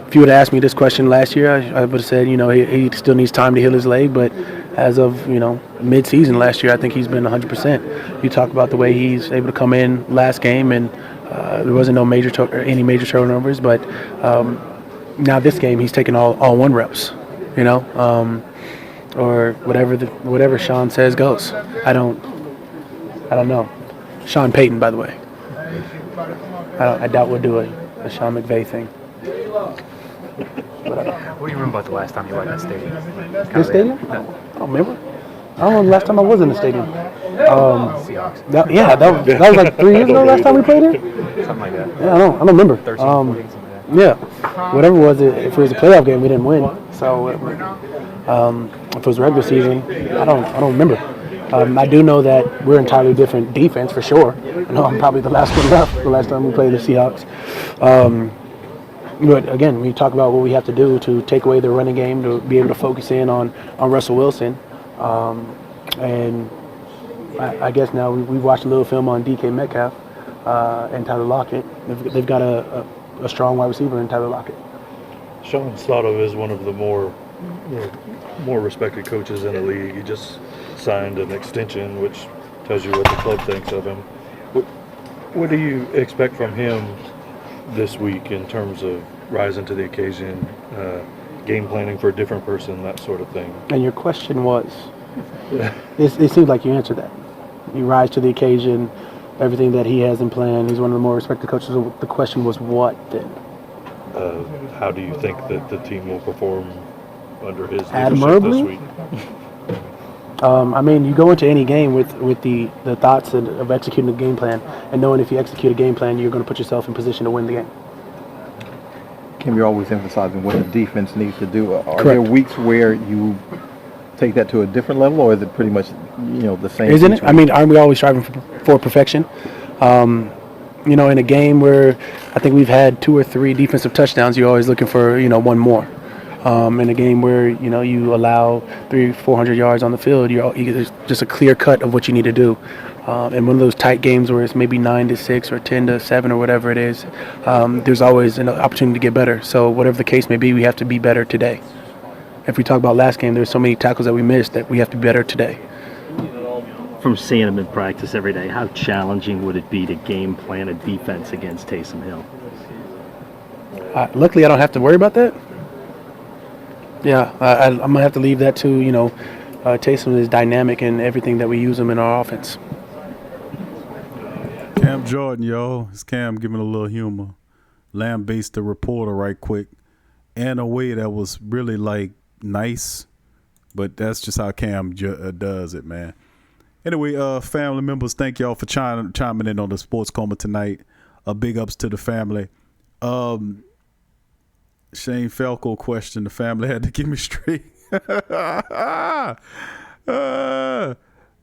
If you would have asked me this question last year, I would have said, he still needs time to heal his leg. But as of, mid-season last year, I think he's been 100%. You talk about the way he's able to come in last game, and there wasn't any major turnovers. But now this game, he's taking all 1 reps, or whatever Sean says goes. I don't know. Sean Payton, by the way. I doubt we'll do a Sean McVay thing. What do you remember about the last time you were at that stadium? This stadium? I don't remember. I don't know the last time I was in the stadium. Seahawks. That was like 3 years ago. Last time we played here. Something like that. Yeah, I don't remember. 13, 14, something like that. Yeah, whatever it was. If it was a playoff game, we didn't win. So if it was a regular season, I don't remember. I do know that we're entirely different defense for sure. I know I'm probably the last one left. The last time we played the Seahawks. But again, when you talk about what we have to do to take away the running game, to be able to focus in on Russell Wilson, and I guess now we've watched a little film on DK Metcalf and Tyler Lockett. They've got a strong wide receiver in Tyler Lockett. Sean's thought of as one of the more respected coaches in the league. He just signed an extension, which tells you what the club thinks of him. What do you expect from him this week in terms of rising to the occasion, game planning for a different person, that sort of thing? And your question was, it seems like you answered that. You rise to the occasion, everything that he has in plan. He's one of the more respected coaches. The question was what then? How do you think that the team will perform under his admirably leadership this week? You go into any game with the thoughts of executing a game plan and knowing if you execute a game plan, you're going to put yourself in position to win the game. Kim, you're always emphasizing what the defense needs to do. Are Correct. there weeks where you take that to a different level, or is it pretty much, the same? Isn't it? I mean, aren't we always striving for perfection? In a game where I think we've had 2 or 3 defensive touchdowns, you're always looking for, one more. In a game where, you allow 300-400 yards on the field, there's just a clear cut of what you need to do. And one of those tight games where it's maybe 9-6 or 10-7 or whatever it is, there's always an opportunity to get better. So whatever the case may be, we have to be better today. If we talk about last game, there's so many tackles that we missed that we have to be better today. From seeing him in practice every day, how challenging would it be to game plan a defense against Taysom Hill? Luckily, I don't have to worry about that. Yeah, I'm going to have to leave that to, Taysom is dynamic in everything that we use him in our offense. Cam Jordan, yo. It's Cam giving a little humor. Lambasted the reporter right quick. In a way that was really, nice. But that's just how Cam does it, man. Anyway, family members, thank y'all for chiming in on the Sports Coma tonight. Big ups to the family. Shane Falco question the family had to give me straight.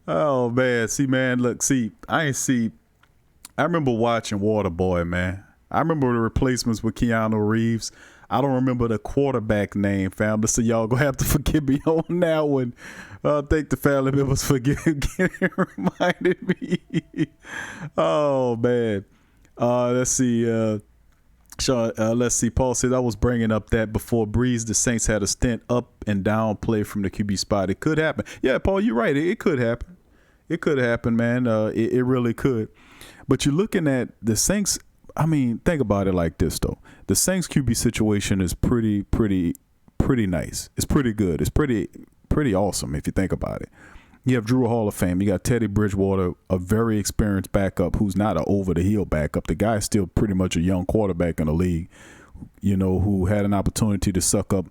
Oh, man. See, man, look, I remember watching Waterboy, man. I remember the replacements with Keanu Reeves. I don't remember the quarterback name, family, so y'all gonna have to forgive me on that one. Thank the family members for getting reminded me. Oh, man. Let's see. Sean, let's see. Paul said I was bringing up that before Brees, the Saints had a stint up and down play from the QB spot. It could happen. Yeah, Paul, you're right. It could happen. It could happen, man. It really could. But you're looking at the Saints. I mean, think about it like this, though. The Saints QB situation is pretty nice. It's pretty good. It's pretty awesome if you think about it. You have Drew Hall of Fame. You got Teddy Bridgewater, a very experienced backup who's not an over-the-hill backup. The guy's still pretty much a young quarterback in the league, who had an opportunity to suck up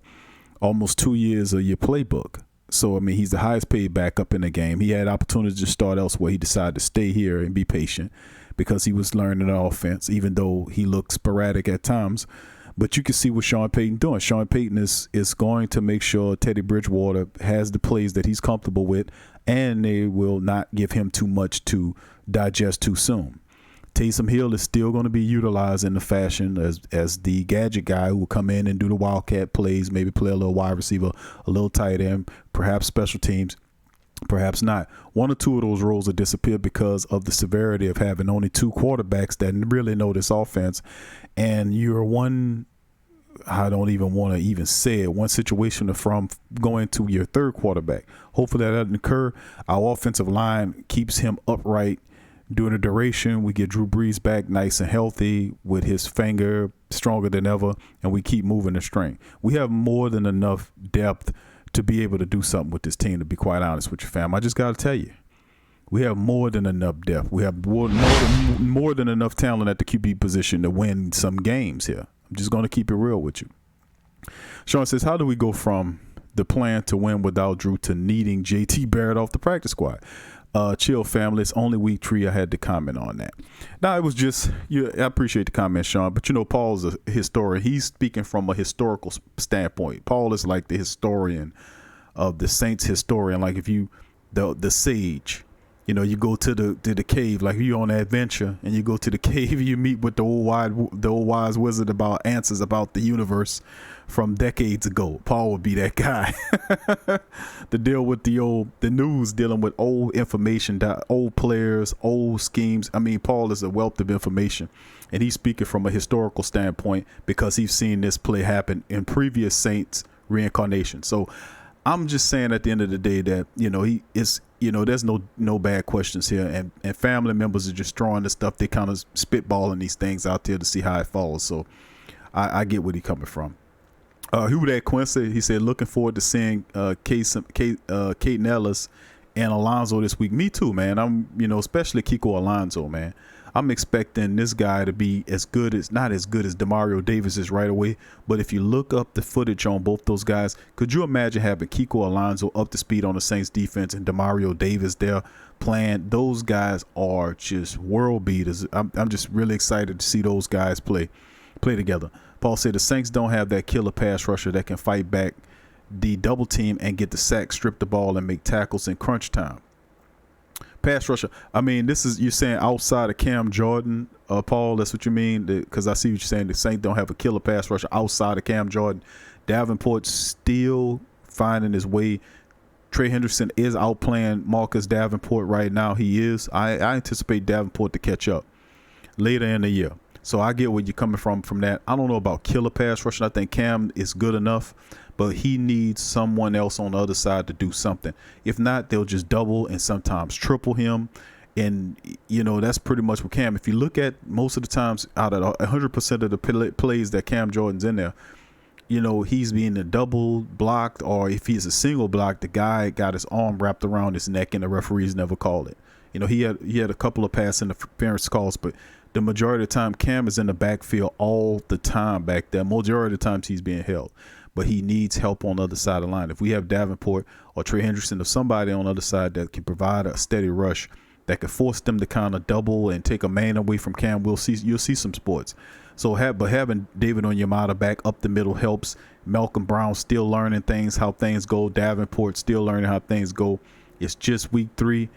almost 2 years of your playbook. So, I mean, he's the highest paid backup in the game. He had opportunity to start elsewhere. He decided to stay here and be patient because he was learning an offense, even though he looked sporadic at times. But you can see what Sean Payton doing. Sean Payton is going to make sure Teddy Bridgewater has the plays that he's comfortable with, and they will not give him too much to digest too soon. Taysom Hill is still going to be utilized in the fashion as the gadget guy who will come in and do the wildcat plays, maybe play a little wide receiver, a little tight end, perhaps special teams. Perhaps not. 1 or 2 of those roles will disappear because of the severity of having only 2 quarterbacks that really know this offense. And you're I don't even want to even say it, one situation from going to your 3rd quarterback. Hopefully that doesn't occur. Our offensive line keeps him upright during the duration. We get Drew Brees back nice and healthy with his finger stronger than ever, and we keep moving the string. We have more than enough depth to be able to do something with this team, to be quite honest with you, fam. I just got to tell you, we have more than enough depth. We have more than enough talent at the QB position to win some games here. I'm just going to keep it real with you. Sean says, how do we go from the plan to win without Drew to needing JT Barrett off the practice squad? Chill, family. It's only week 3 I had to comment on that. Now, it was just, I appreciate the comment, Sean, but Paul's a historian. He's speaking from a historical standpoint. Paul is like the historian of the Saints historian. Like if you, the sage, you go to the cave, like you're on an adventure and you go to the cave, you meet with the old wise wizard about answers about the universe from decades ago. Paul would be that guy to deal with the news, dealing with old information, old players, old schemes. I mean, Paul is a wealth of information, and he's speaking from a historical standpoint because he's seen this play happen in previous Saints reincarnation. So I'm just saying at the end of the day that, he is, there's no bad questions here, and family members are just throwing the stuff. They kind of spitballing these things out there to see how it falls. So I get where he's coming from. Who that Quincy? He said, looking forward to seeing Kate Nellis and Alonzo this week. Me too, man. I'm, especially Kiko Alonzo, man. I'm expecting this guy to be not as good as Demario Davis is right away. But if you look up the footage on both those guys, could you imagine having Kiko Alonzo up to speed on the Saints defense and Demario Davis there playing? Those guys are just world beaters. I'm just really excited to see those guys play together. Paul said the Saints don't have that killer pass rusher that can fight back the double team and get the sack, strip the ball, and make tackles in crunch time. Pass rusher. I mean, this is you're saying outside of Cam Jordan, Paul. That's what you mean? Because I see what you're saying. The Saints don't have a killer pass rusher outside of Cam Jordan. Davenport still finding his way. Trey Henderson is outplaying Marcus Davenport right now. He is. I anticipate Davenport to catch up later in the year. So I get where you're coming from that. I don't know about killer pass rushing. I think Cam is good enough, but he needs someone else on the other side to do something. If not, they'll just double and sometimes triple him. And, that's pretty much what Cam. If you look at most of the times out of 100% of the plays that Cam Jordan's in there, he's being a double blocked, or if he's a single block, the guy got his arm wrapped around his neck and the referees never called it. He had a couple of pass interference calls, but the majority of the time Cam is in the backfield all the time back there. Majority of the times he's being held, but he needs help on the other side of the line. If we have Davenport or Trey Henderson or somebody on the other side that can provide a steady rush that could force them to kind of double and take a man away from Cam, you'll see some sports. So having David Onyemata back up the middle helps. Malcolm Brown still learning how things go. Davenport still learning how things go. It's just week 3.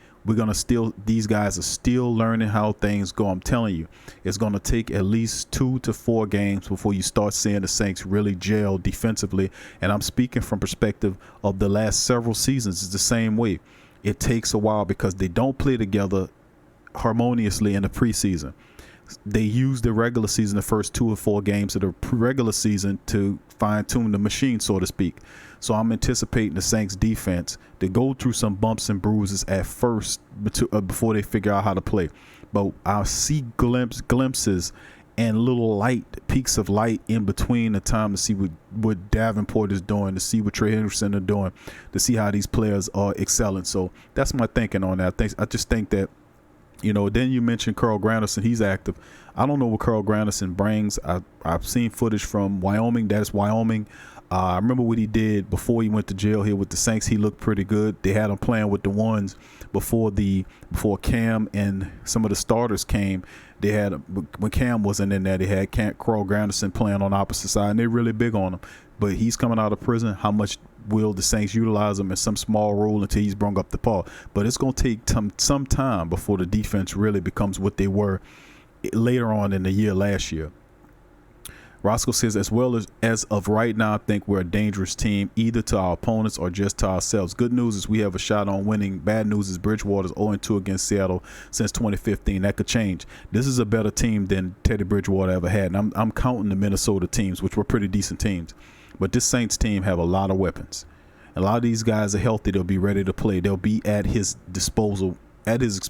These guys are still learning how things go. I'm telling you, it's going to take at least 2 to 4 games before you start seeing the Saints really gel defensively. And I'm speaking from perspective of the last several seasons. It's the same way. It takes a while because they don't play together harmoniously in the preseason. They use the regular season, the first 2 or 4 games of the regular season, to fine-tune the machine, so to speak. So I'm anticipating the Saints defense to go through some bumps and bruises at first before they figure out how to play. But I see glimpses and little peaks of light in between the time to see what Davenport is doing, to see what Trey Henderson are doing, to see how these players are excelling. So that's my thinking on that. I just think that, then you mentioned Carl Granderson. He's active. I don't know what Carl Granderson brings. I've seen footage from Wyoming. That's Wyoming. I remember what he did before he went to jail here with the Saints. He looked pretty good. They had him playing with the ones before Cam and some of the starters came. They had, when Cam wasn't in there, they had Carl Granderson playing on the opposite side, and they're really big on him. But he's coming out of prison. How much will the Saints utilize him in some small role until he's brung up the par? But it's going to take some time before the defense really becomes what they were later on in the year last year. Roscoe says, as of right now, I think we're a dangerous team, either to our opponents or just to ourselves. Good news is we have a shot on winning. Bad news is Bridgewater's 0-2 against Seattle since 2015. That could change. This is a better team than Teddy Bridgewater ever had. And I'm counting the Minnesota teams, which were pretty decent teams. But this Saints team have a lot of weapons. A lot of these guys are healthy. They'll be ready to play. They'll be at his disposal, at his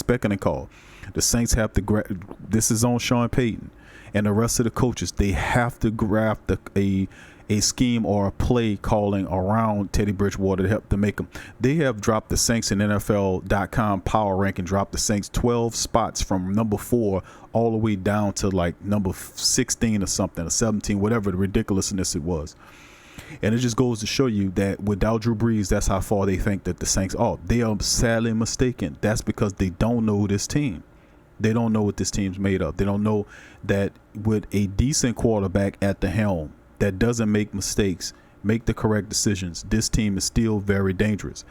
beckoning call. The Saints have to this is on Sean Payton and the rest of the coaches. They have to graft a scheme or a play calling around Teddy Bridgewater to help to make them. They have dropped the Saints in NFL.com power ranking, dropped the Saints 12 spots from number 4 all the way down to like number 16 or something, or 17, whatever the ridiculousness it was. And it just goes to show you that without Drew Brees, that's how far they think that the Saints are. They are sadly mistaken. That's because they don't know this team. They don't know what this team's made of. They don't know that with a decent quarterback at the helm that doesn't make mistakes, make the correct decisions, this team is still very dangerous.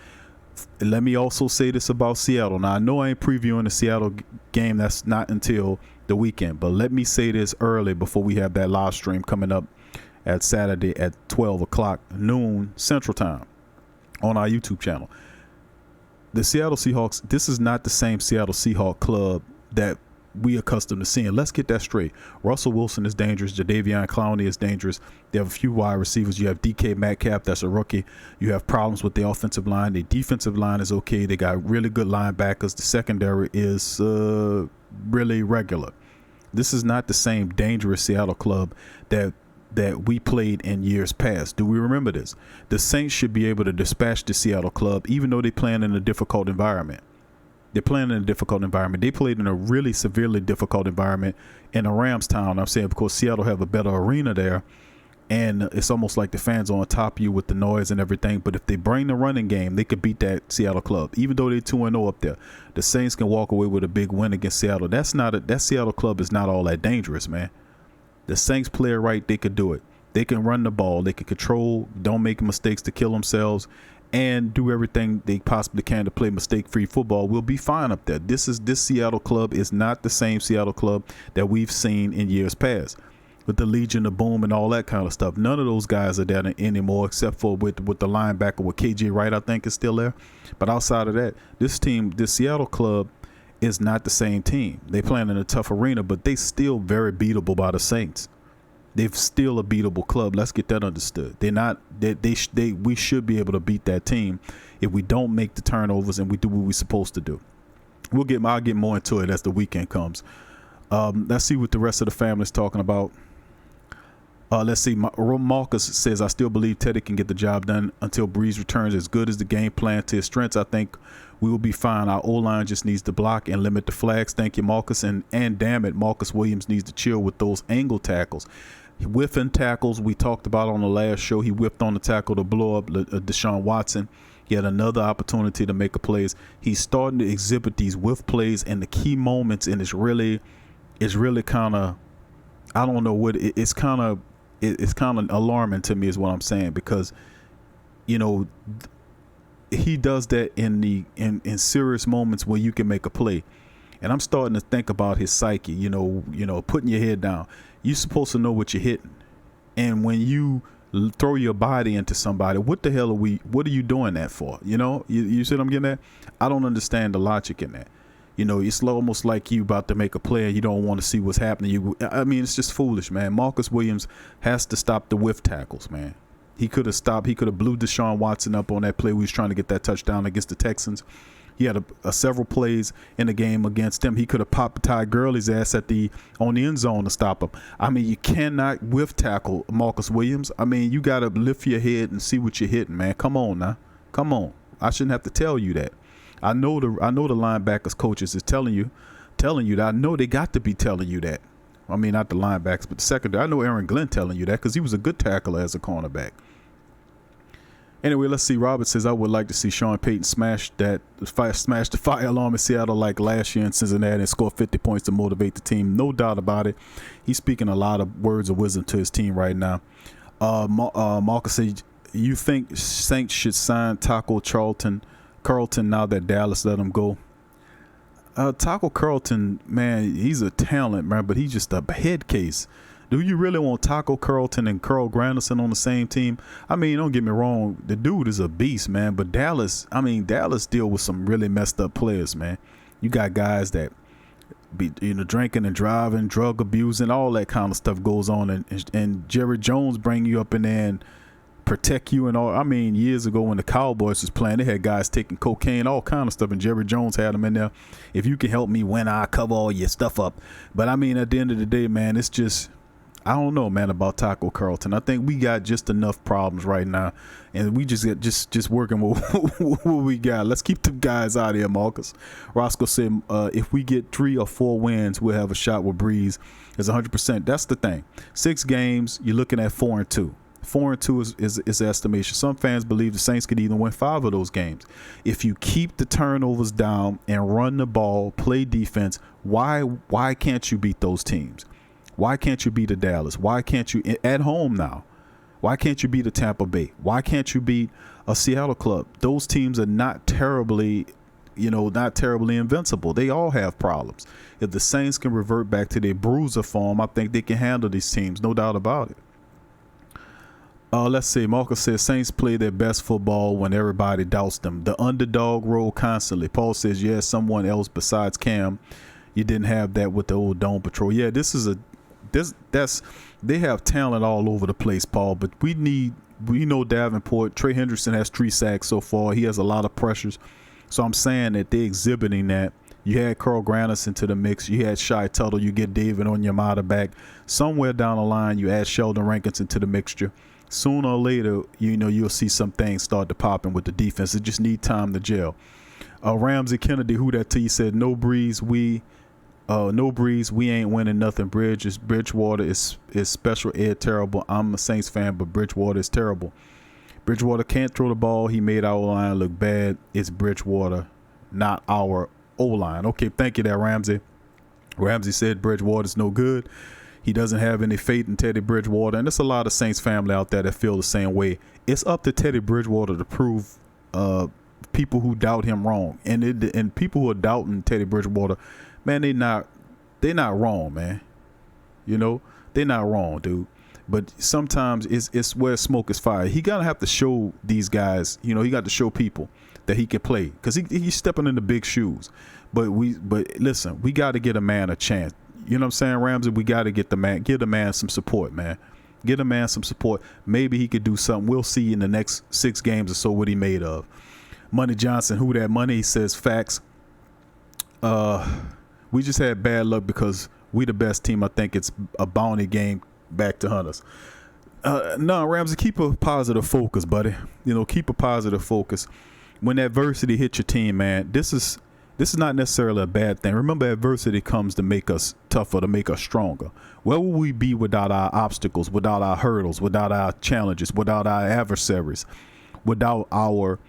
Let me also say this about Seattle. Now, I know I ain't previewing the Seattle game. That's not until the weekend. But let me say this early before we have that live stream coming up at Saturday at 12 o'clock noon Central Time on our YouTube channel. The Seattle Seahawks, this is not the same Seattle Seahawks club that we accustomed to seeing. Let's get that straight. Russell Wilson is dangerous. Jadeveon Clowney is dangerous. They have a few wide receivers. You have DK Metcalf, that's a rookie. You have problems with the offensive line. The defensive line is okay. They got really good linebackers. The secondary is really regular. This is not the same dangerous Seattle club that we played in years past. Do we remember this? The Saints should be able to dispatch the Seattle club, even though they're playing in a difficult environment. They're playing in a difficult environment. They played in a really severely difficult environment in a Rams town. I'm saying because Seattle have a better arena there, and it's almost like the fans are on top of you with the noise and everything. But if they bring the running game, they could beat that Seattle club. Even though they're 2-0 up there, the Saints can walk away with a big win against Seattle. That Seattle club is not all that dangerous, man. The Saints play it right, they could do it. They can run the ball. They can control, don't make mistakes to kill themselves, and do everything they possibly can to play mistake-free football. We'll be fine up there. This Seattle club is not the same Seattle club that we've seen in years past with the Legion, the Boom, and all that kind of stuff. None of those guys are there anymore, except for with the linebacker with KJ Wright, I think, is still there. But outside of that, this Seattle club is not the same team. They play in a tough arena, but they still very beatable by the Saints. They're still a beatable club. Let's get that understood. They're not. We should be able to beat that team if we don't make the turnovers and we do what we're supposed to do. I'll get more into it as the weekend comes. Let's see what the rest of the family's talking about. Let's see. Marcus says, I still believe Teddy can get the job done until Brees returns. As good as the game plan to his strengths, I think we will be fine. Our O-line just needs to block and limit the flags. Thank you, Marcus. And damn it, Marcus Williams needs to chill with those angle tackles. Whiffing tackles, we talked about on the last show. He whiffed on the tackle to blow up Deshaun Watson. He had another opportunity to make a plays. He's starting to exhibit these whiff plays and the key moments, and it's really kind of, I don't know what it's kind of alarming to me is what I'm saying, because he does that in serious moments where you can make a play. And I'm starting to think about his psyche, putting your head down. You're supposed to know what you're hitting. And when you throw your body into somebody, what are you doing that for? You see what I'm getting at? I don't understand the logic in that. It's almost like you about to make a play and you don't want to see what's happening. It's just foolish, man. Marcus Williams has to stop the whiff tackles, man. He could have blew Deshaun Watson up on that play. We was trying to get that touchdown against the Texans. He had several plays in the game against them. He could have popped Ty Gurley's ass on the end zone to stop him. You cannot whiff tackle Marcus Williams. You got to lift your head and see what you're hitting, man. Come on now. Come on. I shouldn't have to tell you that. I know the linebackers coaches is telling you that. I know they got to be telling you that. Not the linebackers, but the secondary. I know Aaron Glenn telling you that because he was a good tackler as a cornerback. Anyway, let's see. Robert says, I would like to see Sean Payton smash the fire alarm in Seattle like last year in Cincinnati and score 50 points to motivate the team. No doubt about it. He's speaking a lot of words of wisdom to his team right now. Marcus says, you think Saints should sign Taco Carlton now that Dallas let him go? Taco Carlton, man, he's a talent, man, but he's just a head case. Do you really want Taco Carlton and Carl Granderson on the same team? Don't get me wrong. The dude is a beast, man. But Dallas deal with some really messed up players, man. You got guys that be drinking and driving, drug abusing, all that kind of stuff goes on. And Jerry Jones bring you up in there and protect you and all. Years ago when the Cowboys was playing, they had guys taking cocaine, all kind of stuff, and Jerry Jones had them in there. If you can help me win, I'll cover all your stuff up. But at the end of the day, man, it's just, I don't know, man, about Taco Carlton. I think we got just enough problems right now, and we just working with what we got. Let's keep the guys out of here, Marcus. Roscoe said, if we get 3 or 4 wins, we'll have a shot with Brees. It's 100%. That's the thing. 6 games, you're looking at 4-2. 4-2 is estimation. Some fans believe the Saints could even win 5 of those games. If you keep the turnovers down and run the ball, play defense, why can't you beat those teams? Why can't you beat the Dallas? Why can't you at home now? Why can't you beat a Tampa Bay? Why can't you beat a Seattle club? Those teams are not terribly invincible. They all have problems. If the Saints can revert back to their bruiser form, I think they can handle these teams, no doubt about it. Let's see. Marcus says Saints play their best football when everybody doubts them. The underdog role constantly. Paul says, yes, someone else besides Cam. You didn't have that with the old Dome Patrol. Yeah, they have talent all over the place, Paul, but we know Davenport. Trey Hendrickson has 3 sacks so far. He has a lot of pressures. So I'm saying that they're exhibiting that. You had Carl Granderson to the mix. You had Shai Tuttle. You get David Onyemata back. Somewhere down the line, you add Sheldon Rankinson to the mixture. Sooner or later, you'll see some things start to pop in with the defense. It just need time to gel. Ramsey Kennedy, who that T said, no Brees, we ain't winning nothing. Bridgewater is special ed terrible. I'm a Saints fan, but Bridgewater is terrible. Bridgewater can't throw the ball. He made our line look bad. It's Bridgewater, not our O-line. Okay, thank you there, Ramsey. Ramsey said Bridgewater's no good. He doesn't have any faith in Teddy Bridgewater, and there's a lot of Saints family out there that feel the same way. It's up to Teddy Bridgewater to prove people who doubt him wrong, and people who are doubting Teddy Bridgewater, man, they're not wrong, man. You know, they're not wrong, dude. But sometimes it's where smoke is fire. He gotta have to show these guys, you know, he got to show people that he can play, because he's stepping in the big shoes. But listen, we got to get a man a chance. You know what I'm saying, Ramsey? We got to give the man some support, man. Get a man some support. Maybe he could do something. We'll see in the next 6 games or so what he made of. Money Johnson, who that money? He says facts. We just had bad luck because we the best team. I think it's a bounty game back to Hunters. No, Ramsey, keep a positive focus, buddy. You know, keep a positive focus. When adversity hits your team, man, this is not necessarily a bad thing. Remember, adversity comes to make us tougher, to make us stronger. Where would we be without our obstacles, without our hurdles, without our challenges, without our adversaries, without our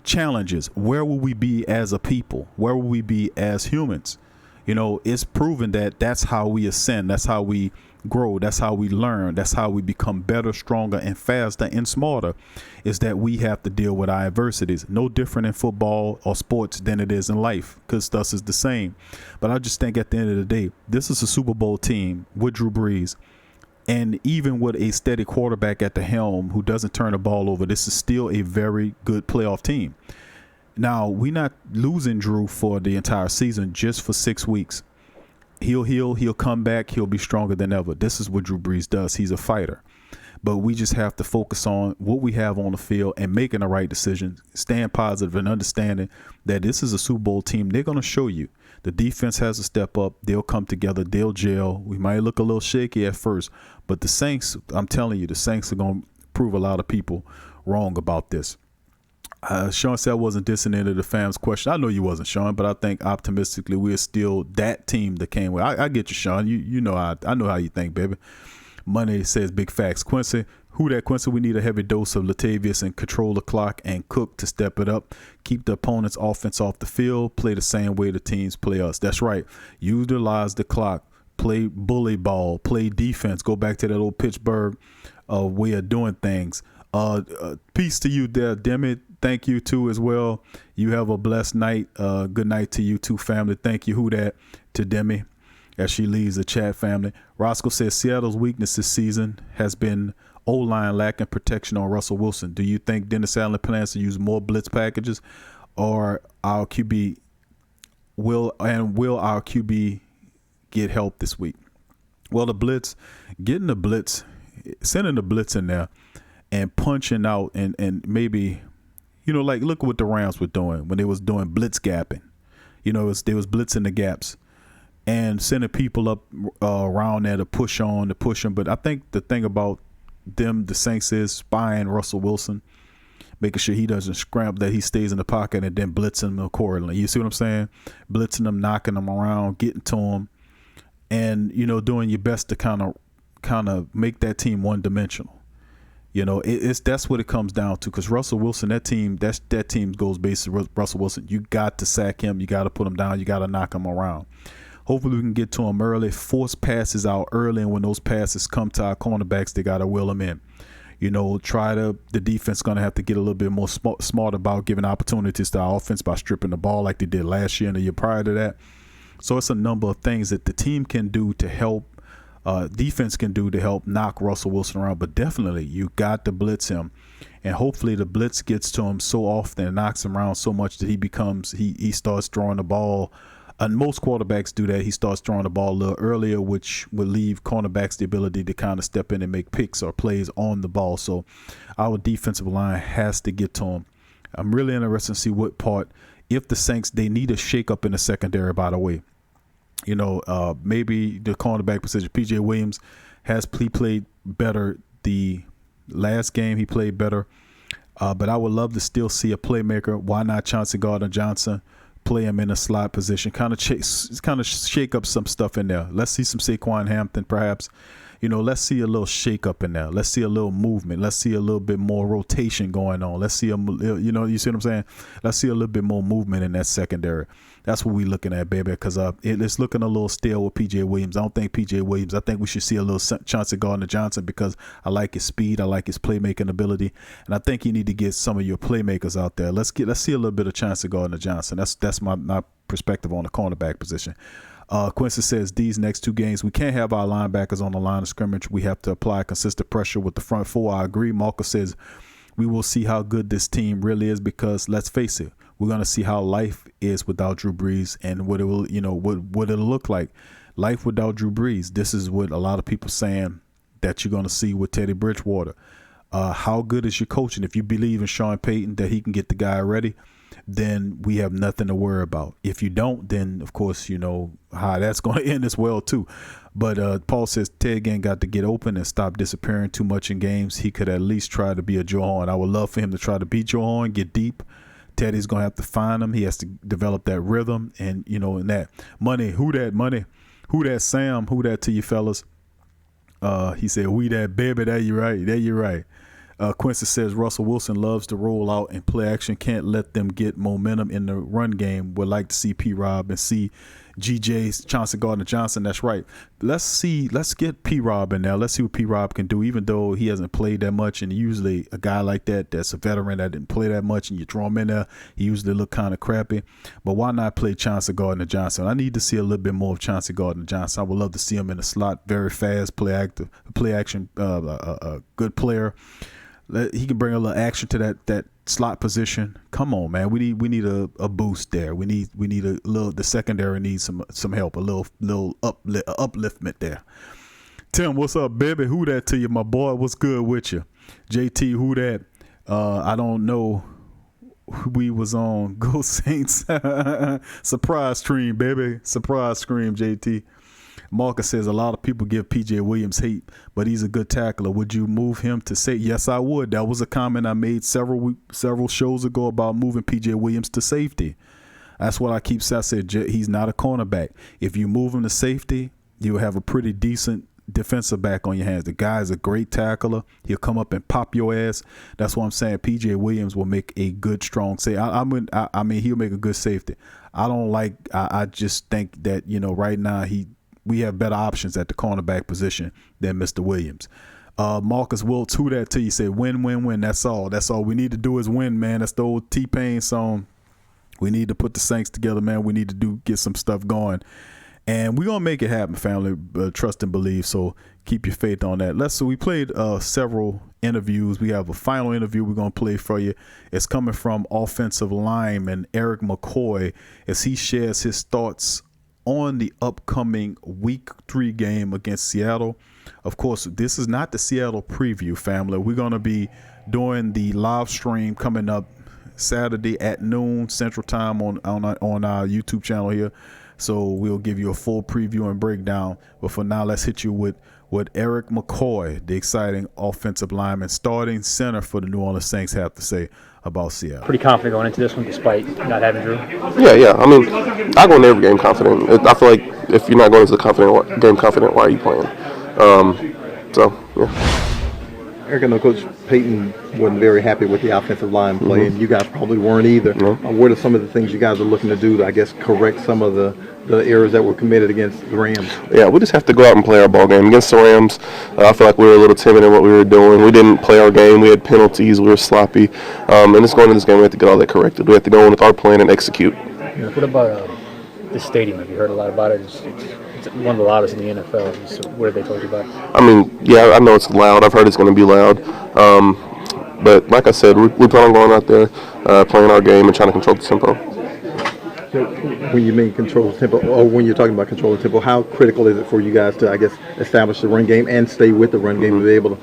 challenges? Where will we be as a people? Where will we be as humans? You know, it's proven that that's how we ascend. That's how we grow. That's how we learn. That's how we become better, stronger, and faster and smarter, is that we have to deal with our adversities. No different in football or sports than it is in life, because stuff is the same. But I just think at the end of the day, this is a Super Bowl team with Drew Brees. And even with a steady quarterback at the helm who doesn't turn the ball over, this is still a very good playoff team. Now, we're not losing Drew for the entire season, just for 6 weeks. He'll come back. He'll be stronger than ever. This is what Drew Brees does. He's a fighter. But we just have to focus on what we have on the field and making the right decisions, staying positive and understanding that this is a Super Bowl team. They're going to show you. The defense has to step up. They'll come together. They'll gel. We might look a little shaky at first, but the Saints, I'm telling you, the Saints are going to prove a lot of people wrong about this. Sean said I wasn't dissing into the fans' question. I know you wasn't, Sean, but I think optimistically we're still that team that came with. I get you, Sean. You know I know how you think, baby. Money says big facts. Quincy, who that Quincy? We need a heavy dose of Latavius and control the clock and Cook to step it up. Keep the opponent's offense off the field. Play the same way the teams play us. That's right. Utilize the clock. Play bully ball. Play defense. Go back to that old Pittsburgh way of doing things. Peace to you there, Demi. Thank you too as well. You have a blessed night. Good night to you too, family. Thank you, who that, to Demi as she leaves the chat, family. Roscoe says Seattle's weakness this season has been O-line lacking protection on Russell Wilson. Do you think Dennis Allen plans to use more blitz packages, or our QB will our QB get help this week? Well, the blitz, sending the blitz in there and punching out and maybe, you know, like look what the Rams were doing when they was doing blitz gapping. You know, they was blitzing the gaps and sending people up around there to push them. But I think the thing about them, the Saints, is spying Russell Wilson, making sure he doesn't scramble, that he stays in the pocket, and then blitzing him accordingly. You see what I'm saying? Blitzing them, knocking them around, getting to them, and, you know, doing your best to kind of make that team one-dimensional. You know, that's what it comes down to, because Russell Wilson, that team goes basically Russell Wilson. You got to sack him. You got to put him down. You got to knock him around. Hopefully we can get to him early, force passes out early, and when those passes come to our cornerbacks, they got to wheel them in. You know, the defense going to have to get a little bit more smart about giving opportunities to our offense by stripping the ball like they did last year and the year prior to that. So it's a number of things that the team can do to help, defense can do to help knock Russell Wilson around. But definitely you got to blitz him, and hopefully the blitz gets to him so often and knocks him around so much that he starts throwing the ball. And most quarterbacks do that. He starts throwing the ball a little earlier, which would leave cornerbacks the ability to kind of step in and make picks or plays on the ball. So our defensive line has to get to him. I'm really interested to see what part, if the Saints, they need a shakeup in the secondary, by the way. You know, maybe the cornerback position, P.J. Williams he played better the last game. He played better. But I would love to still see a playmaker. Why not Chauncey Gardner-Johnson? Play him in a slot position, kind of shake up some stuff in there. Let's see some Saquon Hampton, perhaps. let's see a little shake up in there. Let's see a little movement. Let's see a little bit more rotation going on. Let's see you see what I'm saying? Let's see a little bit more movement in that secondary. That's what we looking at, baby, because it's looking a little stale with P.J. Williams. I don't think P.J. Williams. I think we should see a little Chauncey Gardner-Johnson because I like his speed. I like his playmaking ability, and I think you need to get some of your playmakers out there. Let's see a little bit of Chauncey Gardner-Johnson. That's my perspective on the cornerback position. Quincy says these next 2 games we can't have our linebackers on the line of scrimmage. We have to apply consistent pressure with the front 4. I agree. Marcus says we will see how good this team really is because let's face it, we're going to see how life is without Drew Brees and what it will, what it'll look like. Life without Drew Brees. This is what a lot of people saying that you're going to see with Teddy Bridgewater. How good is your coaching? If you believe in Sean Payton that he can get the guy ready, then we have nothing to worry about. If you don't, then of course you know how that's going to end as well too. But Paul says Ted Ginn got to get open and stop disappearing too much in games. He could at least try to be a Joe Horn. I would love for him to try to beat Joe Horn, get deep. Teddy's going to have to find him. He has to develop that rhythm and, and that money. Who that Sam? Who that to you fellas? He said, we that baby. There you right. Quincy says Russell Wilson loves to roll out and play action. Can't let them get momentum in the run game. Would like to see P-Rob and see GJ's Chauncey Gardner-Johnson. That's right. Let's get P-Rob in there. Let's see what P-Rob can do, even though he hasn't played that much. And usually a guy like that's a veteran that didn't play that much and you throw him in there, he usually look kind of crappy. But why not play Chauncey Gardner-Johnson? I need to see a little bit more of Chauncey Gardner-Johnson. I would love to see him in the slot, very fast, play action, a good player. He can bring a little action to that slot position. Come on, man. We need a boost there. We need a little. The secondary needs some help. A little upliftment there. Tim, what's up, baby? Who that to you, my boy? What's good with you? JT, who that? I don't know. We was on Go Saints. Surprise stream, baby. Surprise stream, JT. Marcus says a lot of people give P.J. Williams hate, but he's a good tackler. Would you move him to safety? Yes, I would. That was a comment I made several shows ago about moving P.J. Williams to safety. That's what I keep saying. I said he's not a cornerback. If you move him to safety, you'll have a pretty decent defensive back on your hands. The guy is a great tackler. He'll come up and pop your ass. That's what I'm saying. P.J. Williams will make a good, strong safety. I mean, he'll make a good safety. I just think that, right now we have better options at the cornerback position than Mr. Williams. Marcus Wiltz, who that to you? Said win, win, win. That's all. That's all we need to do is win, man. That's the old T-Pain song. We need to put the Saints together, man. We need to get some stuff going. And we're going to make it happen, family. Trust and believe. So keep your faith on that. So we played several interviews. We have a final interview we're going to play for you. It's coming from offensive lineman Eric McCoy as he shares his thoughts on the upcoming Week 3 game against Seattle. Of course, this is not the Seattle preview, family. We're going to be doing the live stream coming up Saturday at noon Central Time on our YouTube channel here. So we'll give you a full preview and breakdown. But for now, let's hit you with what Eric McCoy, the exciting offensive lineman, starting center for the New Orleans Saints, have to say about Seattle. Pretty confident going into this one despite not having Drew? Yeah. I mean, I go into every game confident. I feel like if you're not going into the game confident, why are you playing? Eric, I know Coach Payton wasn't very happy with the offensive line play, and you guys probably weren't either. What are some of the things you guys are looking to do to, I guess, correct some of the errors that were committed against the Rams? Yeah, we just have to go out and play our ball game. Against the Rams, I feel like we were a little timid in what we were doing. We didn't play our game. We had penalties. We were sloppy. And just going into this game, we have to get all that corrected. We have to go in with our plan and execute. What about this stadium? Have you heard a lot about it? It's one of the loudest in the NFL. So what have they told you about it? I mean, yeah, I know it's loud. I've heard it's going to be loud. But like I said, we plan on going out there, playing our game and trying to control the tempo. So when you mean control the tempo, or when you're talking about control the tempo, how critical is it for you guys to, I guess, establish the run game and stay with the run game to be able to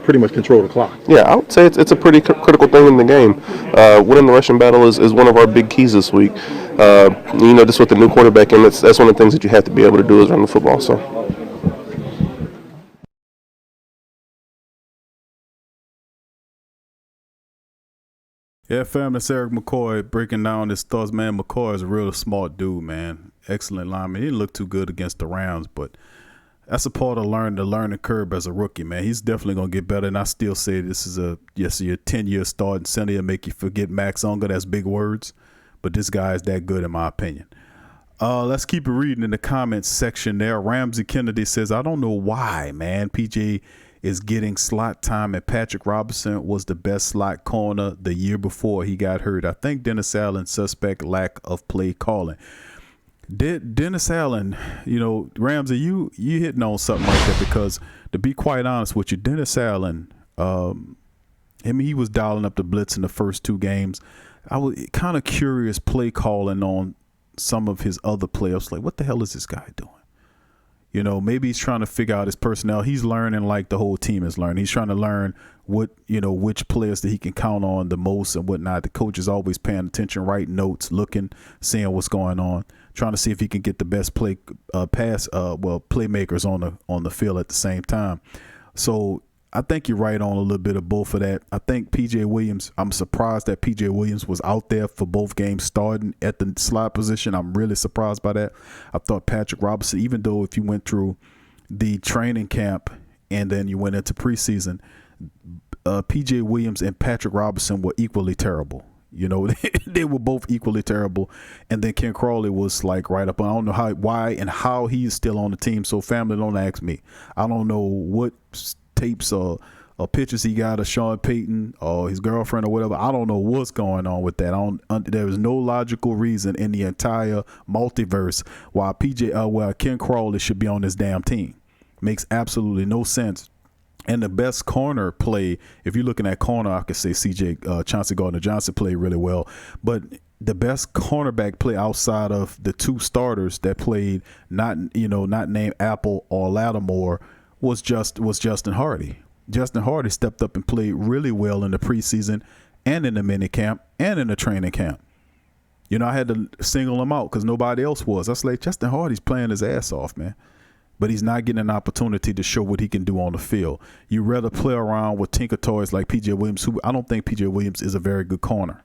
pretty much control the clock? Yeah, I would say it's a pretty critical thing in the game. Winning the rushing battle is one of our big keys this week. Just with the new quarterback, and that's one of the things that you have to be able to do is run the football. So. Yeah, fam, it's Eric McCoy breaking down his thoughts, man. McCoy is a real smart dude, man. Excellent lineman. He didn't look too good against the Rams, but That's a part of the learning curve as a rookie, man. He's definitely going to get better, and I still say this is your 10-year starting center. It'll make you forget Max Unger. That's big words, but this guy is that good in my opinion. Let's keep it reading in the comments section there. Ramsey Kennedy says, I don't know why, man. PJ is getting slot time, and Patrick Robinson was the best slot corner the year before he got hurt. I think Dennis Allen suspect lack of play calling. Dennis Allen, Ramsey, you hitting on something like that, because to be quite honest with you, Dennis Allen, he was dialing up the blitz in the first 2 games. I was kind of curious play calling on some of his other players. Like, what the hell is this guy doing? Maybe he's trying to figure out his personnel. He's learning like the whole team is learning. He's trying to learn which players that he can count on the most and whatnot. The coach is always paying attention, writing notes, looking, seeing what's going on, trying to see if he can get the best playmakers on the field at the same time. So I think you're right on a little bit of both of that. I think PJ Williams, I'm surprised that PJ Williams was out there for both games starting at the slot position. I'm really surprised by that. I thought Patrick Robinson, even though if you went through the training camp and then you went into preseason, PJ Williams and Patrick Robinson were equally terrible. They were both equally terrible. And then Ken Crawley was like right up. I don't know how he is still on the team. So family, don't ask me. I don't know what tapes or pictures he got of Sean Payton or his girlfriend or whatever. I don't know what's going on with that. There is no logical reason in the entire multiverse why Ken Crawley should be on this damn team. Makes absolutely no sense. And the best corner play, if you're looking at corner, I could say Chauncey Gardner-Johnson played really well. But the best cornerback play outside of the 2 starters that played, not named Apple or Lattimore, was Justin Hardy. Justin Hardy stepped up and played really well in the preseason and in the mini camp and in the training camp. I had to single him out because nobody else was. I was like, Justin Hardy's playing his ass off, man. But he's not getting an opportunity to show what he can do on the field. You rather play around with tinker toys like P.J. Williams, who I don't think P.J. Williams is a very good corner.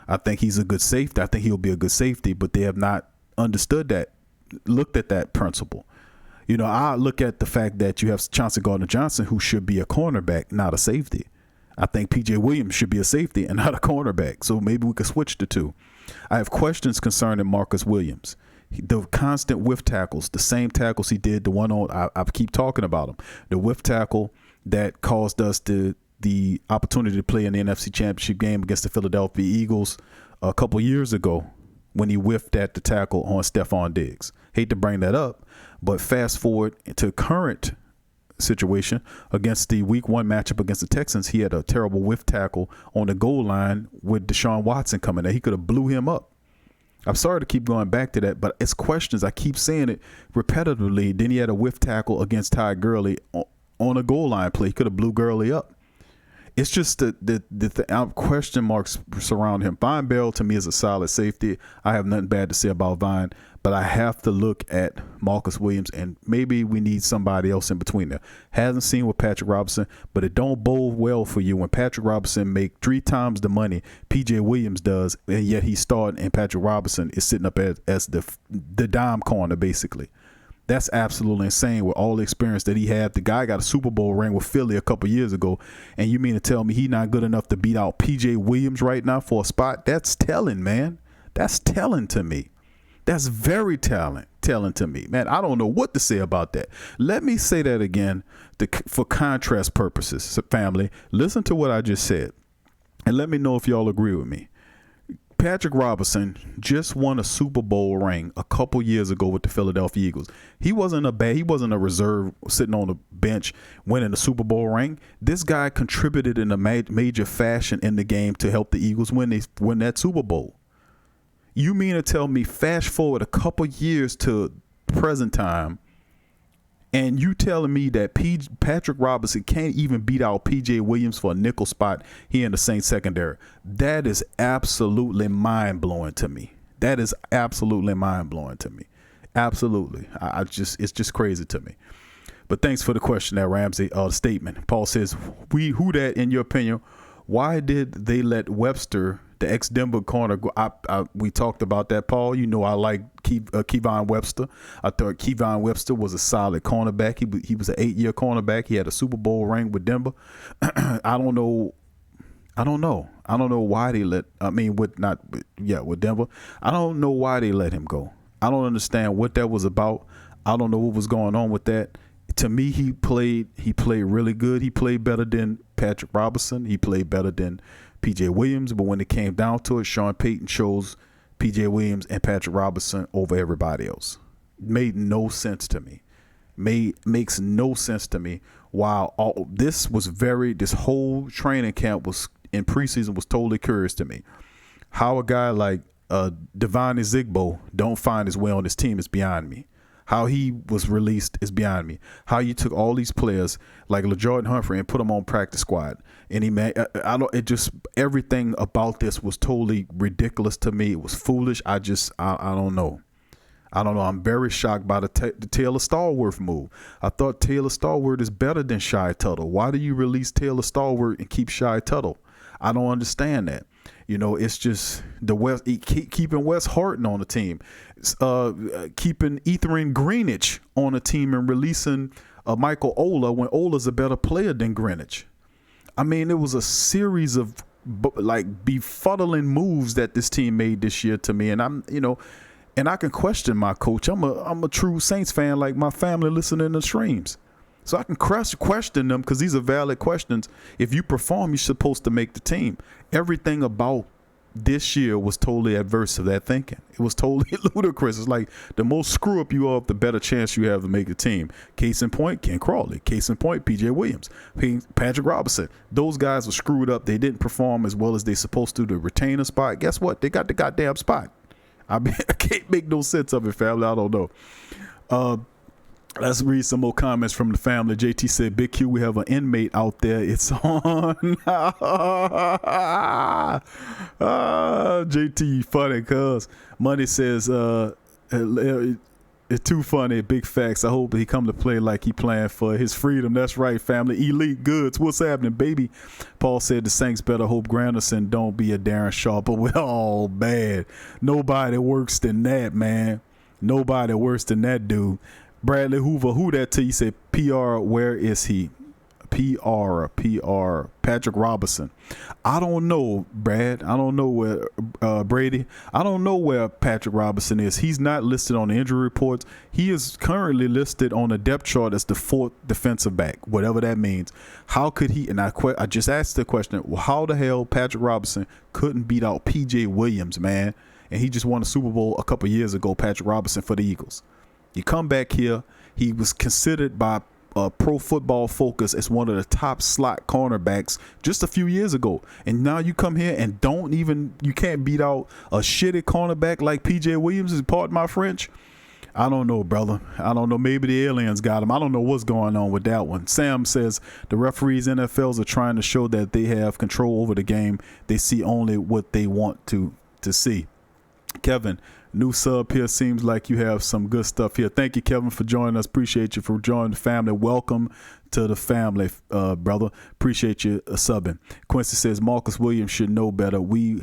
I think he's a good safety. I think he'll be a good safety, but they have not understood that, looked at that principle. I look at the fact that you have Chauncey Gardner-Johnson, who should be a cornerback, not a safety. I think P.J. Williams should be a safety and not a cornerback. So maybe we could switch the 2. I have questions concerning Marcus Williams. The constant whiff tackles, the same tackles he did, the one on, I keep talking about him, the whiff tackle that caused us the opportunity to play in the NFC Championship game against the Philadelphia Eagles a couple years ago when he whiffed at the tackle on Stephon Diggs. Hate to bring that up, but fast forward to current situation against the week 1 matchup against the Texans, he had a terrible whiff tackle on the goal line with Deshaun Watson coming there. He could have blew him up. I'm sorry to keep going back to that, but it's questions. I keep saying it repetitively. Then he had a whiff tackle against Ty Gurley on a goal line play. He could have blew Gurley up. It's just the question marks surround him. Vine Bell to me is a solid safety. I have nothing bad to say about Vine, but I have to look at Marcus Williams, and maybe we need somebody else in between there. Hasn't seen with Patrick Robinson, but it don't bode well for you when Patrick Robinson make 3 times the money PJ Williams does, and yet he's starting and Patrick Robinson is sitting up as the dime corner basically. That's absolutely insane with all the experience that he had. The guy got a Super Bowl ring with Philly a couple years ago, and you mean to tell me he's not good enough to beat out PJ Williams right now for a spot? That's telling, man. That's telling to me. That's very telling to me, man. I don't know what to say about that. Let me say that again for contrast purposes, family. Listen to what I just said, and let me know if y'all agree with me. Patrick Robinson just won a Super Bowl ring a couple years ago with the Philadelphia Eagles. He wasn't a reserve sitting on the bench winning a Super Bowl ring. This guy contributed in a major fashion in the game to help the Eagles win that Super Bowl. You mean to tell me fast forward a couple years to present time, and you telling me that Patrick Robinson can't even beat out P.J. Williams for a nickel spot here in the Saints secondary? That is absolutely mind-blowing to me. That is absolutely mind-blowing to me. Absolutely. It's just crazy to me. But thanks for the question there, Ramsey. The statement. Paul says, who that, in your opinion, Why did they let Webster, the ex-Denver corner, go? We talked about that, Paul. You know I like Kevon Webster. I thought Kevon Webster was a solid cornerback. He was an 8-year cornerback. He had a Super Bowl ring with Denver. I don't know why they let. With Denver. I don't know why they let him go. I don't understand what that was about. I don't know what was going on with that. To me, he played really good. He played better than Patrick Robinson. He played better than P.J. Williams. But when it came down to it, Sean Payton chose P.J. Williams and Patrick Robinson over everybody else. Made no sense to me. Makes no sense to me. While this whole training camp was in preseason was totally curious to me. How a guy like Devon Ezigbo don't find his way on this team is beyond me. How he was released is beyond me. How you took all these players like LaJordan Humphrey and put them on practice squad, and everything about this was totally ridiculous to me. It was foolish. I don't know. I'm very shocked by the Taylor Stallworth move. I thought Taylor Stallworth is better than Shy Tuttle. Why do you release Taylor Stallworth and keep Shy Tuttle? I don't understand that. It's just the West keeping Wes Horton on the team, keeping Ethan Greenwich on the team, and releasing Michael Ola when Ola's a better player than Greenwich. I mean, it was a series of befuddling moves that this team made this year to me, and and I can question my coach. I'm a true Saints fan, like my family listening to streams. So I can question them because these are valid questions. If you perform, you're supposed to make the team. Everything about this year was totally adverse to that thinking. It was totally ludicrous. It's like the more screw up you are, the better chance you have to make the team. Case in point, Ken Crawley. Case in point, P.J. Williams. Patrick Robinson. Those guys were screwed up. They didn't perform as well as they supposed to retain a spot. Guess what? They got the goddamn spot. I can't make no sense of it, family. I don't know. Let's read some more comments from the family. JT said, Big Q, we have an inmate out there. It's on. JT, funny, cuz. Money says, it's too funny. Big facts. I hope he come to play like he playing for his freedom. That's right, family. Elite goods. What's happening, baby? Paul said the Saints better hope Granderson don't be a Darren Sharp. But we're all bad. Nobody worse than that, man. Nobody worse than that dude. Bradley Hoover, who that to you? Said PR, where is he? PR, Patrick Robinson. I don't know, Brad. I don't know where Brady. I don't know where Patrick Robinson is. He's not listed on the injury reports. He is currently listed on the depth chart as the 4th defensive back, whatever that means. How could he? And I just asked the question, well, how the hell Patrick Robinson couldn't beat out P.J. Williams, man? And he just won a Super Bowl a couple years ago, Patrick Robinson, for the Eagles. You come back here, he was considered by Pro Football Focus as one of the top slot cornerbacks just a few years ago. And now you come here and you can't beat out a shitty cornerback like P.J. Williams, pardon my French. I don't know, brother. I don't know. Maybe the aliens got him. I don't know what's going on with that one. Sam says the referees, NFLs are trying to show that they have control over the game. They see only what they want to see. Kevin, new sub here. Seems like you have some good stuff here. Thank you, Kevin, for joining us. Appreciate you for joining the family. Welcome to the family, brother. Appreciate you subbing. Quincy says Marcus Williams should know better. We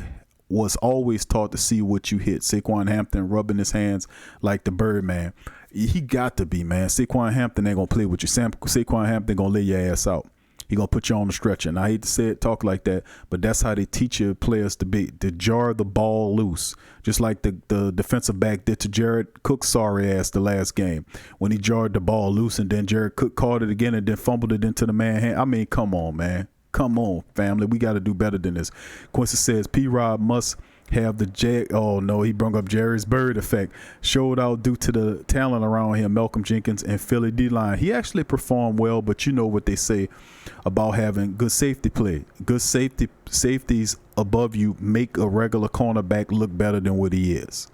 was always taught to see what you hit. Saquon Hampton rubbing his hands like the Birdman. He got to be, man. Saquon Hampton ain't gonna play with you. Saquon Hampton gonna lay your ass out. He gonna put you on the stretcher. And I hate to say it, talk like that, but that's how they teach your players to jar the ball loose, just like the defensive back did to Jared Cook's sorry ass the last game when he jarred the ball loose, and then Jared Cook caught it again and then fumbled it into the man hand. I mean, come on, man. Come on, family. We got to do better than this. Quincy says P-Rob must have the oh no, he brought up Jerry's Bird effect. Showed out due to the talent around him, Malcolm Jenkins and Philly D-line. He actually performed well, but you know what they say about having good safety play. Good safeties above you make a regular cornerback look better than what he is.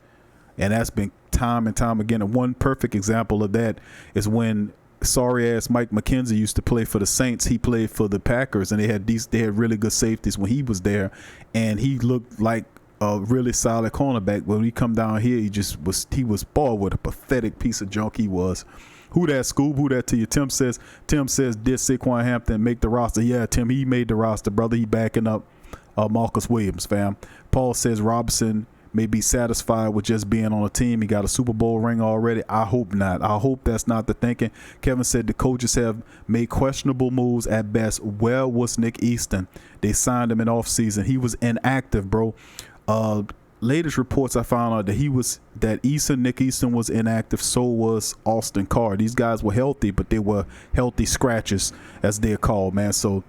And that's been time and time again. And one perfect example of that is when sorry ass Mike McKenzie used to play for the Saints. He played for the Packers, and they had really good safeties when he was there, and he looked like a really solid cornerback. When he come down here, he was bald with a pathetic piece of junk he was. Who that, Scoob? Who that to you? Tim says, did Saquon Hampton make the roster? Yeah, Tim, he made the roster, brother. He backing up Marcus Williams, fam. Paul says Robinson may be satisfied with just being on a team. He got a Super Bowl ring already. I hope not. I hope that's not the thinking. Kevin said the coaches have made questionable moves at best. Where was Nick Easton? They signed him in offseason. He was inactive, bro. Latest reports I found out that Nick Easton was inactive. So was Austin Carr. These guys were healthy, but they were healthy scratches, as they're called, man. So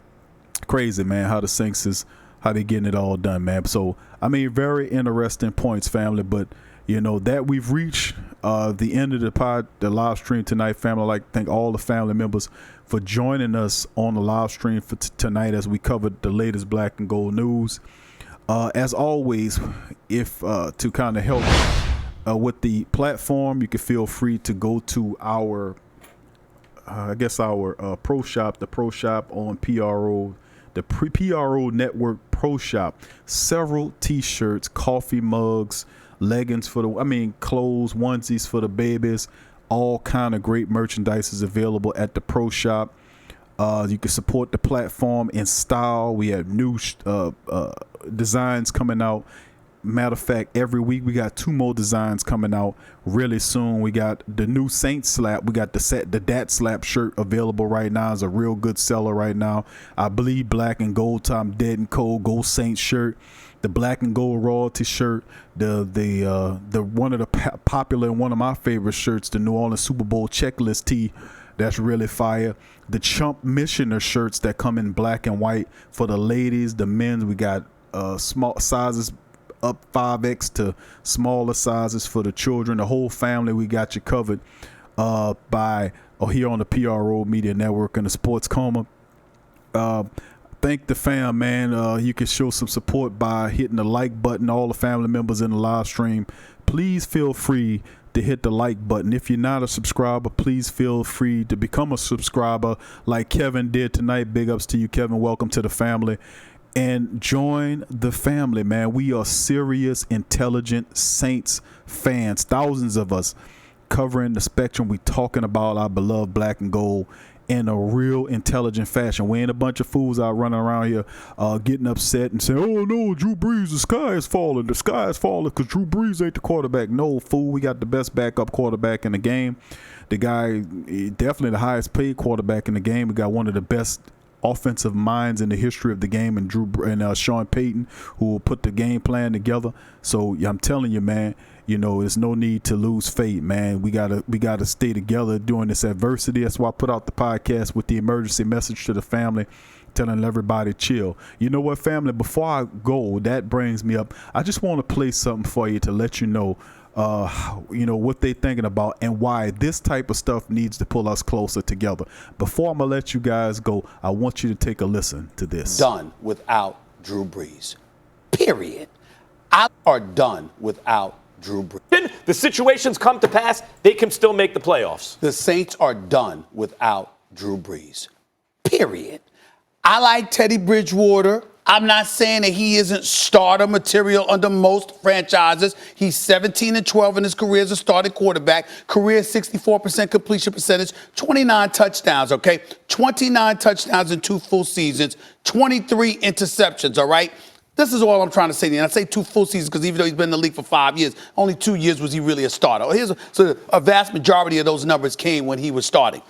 crazy, man, how the Saints is, how they getting it all done, man. So I mean, very interesting points, family. But you know that we've reached the end of the live stream tonight, family. I'd like to thank all the family members for joining us on the live stream for tonight as we covered the latest Black and Gold news. As always, if to kind of help with the platform, you can feel free to go to our Pro Shop, the Pro Shop on PRO, the PRO Network Pro Shop. Several T-shirts, coffee mugs, leggings clothes, onesies for the babies. All kind of great merchandise is available at the Pro Shop. You can support the platform in style. We have new designs coming out. Matter of fact, every week we got 2 more designs coming out really soon. We got the new Saint Slap. We got the Dat Slap shirt available right now. It's a real good seller right now. I believe Black and Gold Time Dead and Cold Gold Saint shirt, the Black and Gold Royalty shirt, the one of the popular and one of my favorite shirts, the New Orleans Super Bowl checklist tee. That's really fire. The Chump Missioner shirts that come in black and white for the ladies, the men's. We got small sizes up 5X to smaller sizes for the children. The whole family, we got you covered here on the PRO Media Network and the Sports Coma. Thank the fam, man. You can show some support by hitting the like button. All the family members in the live stream, please feel free to hit the like button. If you're not a subscriber, please feel free to become a subscriber like Kevin did tonight. Big ups to you, Kevin. Welcome to the family. And join the family, man. We are serious, intelligent Saints fans. Thousands of us covering the spectrum. We talking about our beloved Black and Gold in a real intelligent fashion. We ain't a bunch of fools out running around here getting upset and saying, oh no, Drew Brees, the sky is falling. The sky is falling because Drew Brees ain't the quarterback. No, fool. We got the best backup quarterback in the game. The guy, definitely the highest paid quarterback in the game. We got one of the best offensive minds in the history of the game, and Sean Payton, who will put the game plan together. So I'm telling you, man, you know, there's no need to lose faith, man. We gotta stay together during this adversity. That's why I put out the podcast with the emergency message to the family, telling everybody chill. You know what, family? Before I go, that brings me up. I just want to play something for you to let you know what they thinking about and why this type of stuff needs to pull us closer together. Before I'm gonna let you guys go, I want you to take a listen to this. Done without Drew Brees. Period. Are done without Drew Brees. The situations come to pass, they can still make the playoffs. The Saints are done without Drew Brees. Period. I like Teddy Bridgewater. I'm not saying that he isn't starter material under most franchises. He's 17-12 in his career as a starting quarterback. Career 64% completion percentage, 29 touchdowns, okay? 29 touchdowns in 2 full seasons, 23 interceptions, all right? This is all I'm trying to say to you. And I say 2 full seasons because even though he's been in the league for 5 years, only 2 years was he really a starter. So a vast majority of those numbers came when he was starting.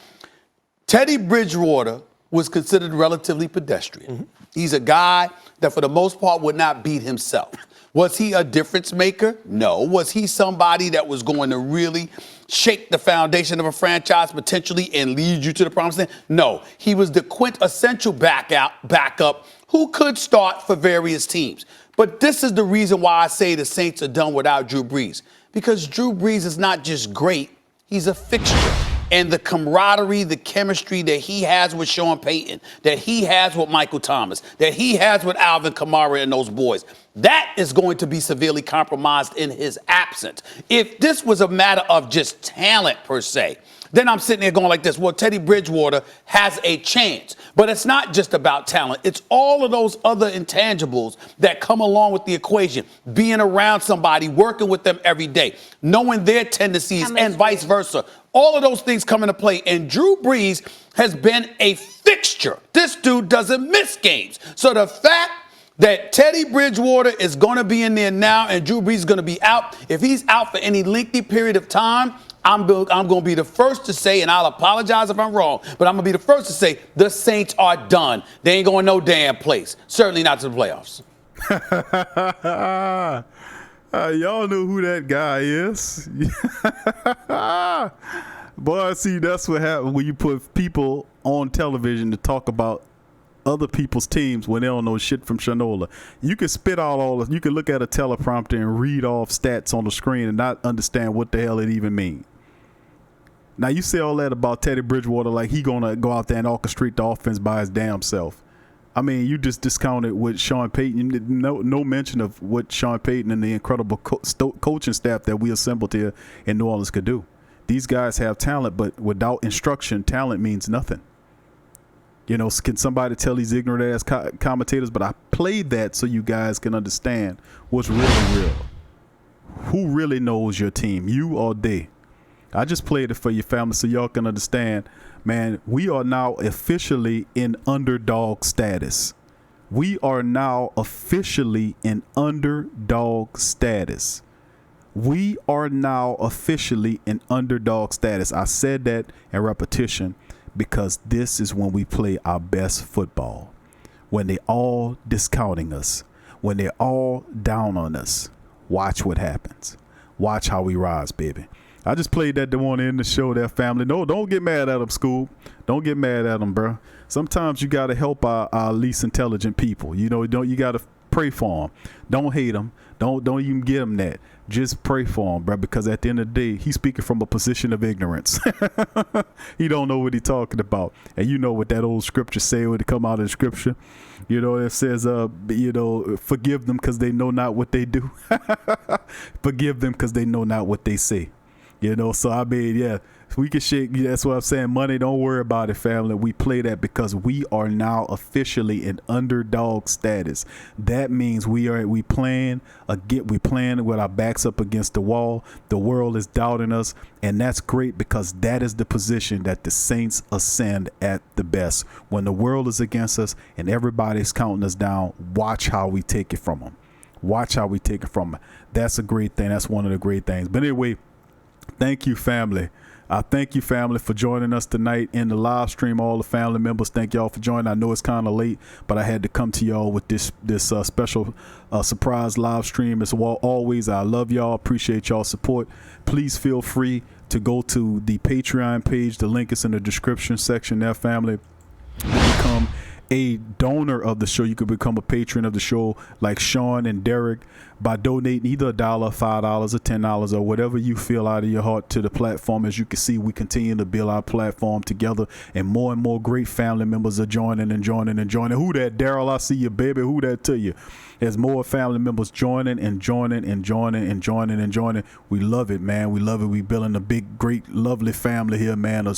Teddy Bridgewater was considered relatively pedestrian. Mm-hmm. He's a guy that for the most part would not beat himself. Was he a difference maker? No. Was he somebody that was going to really shake the foundation of a franchise potentially and lead you to the promised land? No. He was the quintessential backup who could start for various teams. But this is the reason why I say the Saints are done without Drew Brees. Because Drew Brees is not just great, he's a fixture. And the camaraderie, the chemistry that he has with Sean Payton, that he has with Michael Thomas, that he has with Alvin Kamara and those boys, that is going to be severely compromised in his absence. If this was a matter of just talent per se, then I'm sitting there going like this, well, Teddy Bridgewater has a chance. But it's not just about talent. It's all of those other intangibles that come along with the equation. Being around somebody, working with them every day, knowing their tendencies and vice versa. All of those things come into play. And Drew Brees has been a fixture. This dude doesn't miss games. So the fact that Teddy Bridgewater is going to be in there now and Drew Brees is going to be out, if he's out for any lengthy period of time, I'm going to be the first to say, and I'll apologize if I'm wrong, but I'm going to be the first to say the Saints are done. They ain't going no damn place. Certainly not to the playoffs. Y'all know who that guy is. Boy, see, that's what happens when you put people on television to talk about other people's teams when they don't know shit from Shanola. You can spit out you can look at a teleprompter and read off stats on the screen and not understand what the hell it even means. Now, you say all that about Teddy Bridgewater like he going to go out there and orchestrate the offense by his damn self. I mean, you just discounted what Sean Payton, no mention of what Sean Payton and the incredible coaching staff that we assembled here in New Orleans could do. These guys have talent, but without instruction, talent means nothing. You know, can somebody tell these ignorant-ass commentators? But I played that so you guys can understand what's really real. Who really knows your team, you or they? I just played it for your family so y'all can understand. Man, we are now officially in underdog status. We are now officially in underdog status. We are now officially in underdog status. I said that in repetition, because this is when we play our best football. When they're all discounting us. When they're all down on us. Watch what happens. Watch how we rise, baby. I just played that to want to end the show, that family. No, don't get mad at them, Scoob. Don't get mad at them, bro. Sometimes you got to help our least intelligent people. You know, you got to pray for them. Don't hate them. Don't even give them that. Just pray for him, bro, because at the end of the day, he's speaking from a position of ignorance. He don't know what he's talking about. And you know what that old scripture say when it come out of the scripture. You know, it says, forgive them because they know not what they do. Forgive them because they know not what they say. You know, so I mean, yeah, we can shake. That's what I'm saying. Money, don't worry about it, family. We play that because we are now officially in underdog status. That means we playing with our backs up against the wall. The world is doubting us, and that's great because that is the position that the Saints ascend at the best. When the world is against us and everybody's counting us down, watch how we take it from them. Watch how we take it from them. That's a great thing. That's one of the great things. But anyway, thank you, family. I thank you, family, for joining us tonight in the live stream. All the family members, thank y'all for joining. I know it's kind of late, but I had to come to y'all with this special surprise live stream. As always, I love y'all. Appreciate y'all support. Please feel free to go to the Patreon page. The link is in the description section there, family. Become a donor of the show. You could become a patron of the show like Sean and Derek by donating either $1, $5, or $10 or whatever you feel out of your heart to the platform. As you can see, we continue to build our platform together, and more great family members are joining. Who that, Daryl? I see you, baby. Who that to you? There's more family members joining. We love it, man. We love it. We building a big, great, lovely family here, man.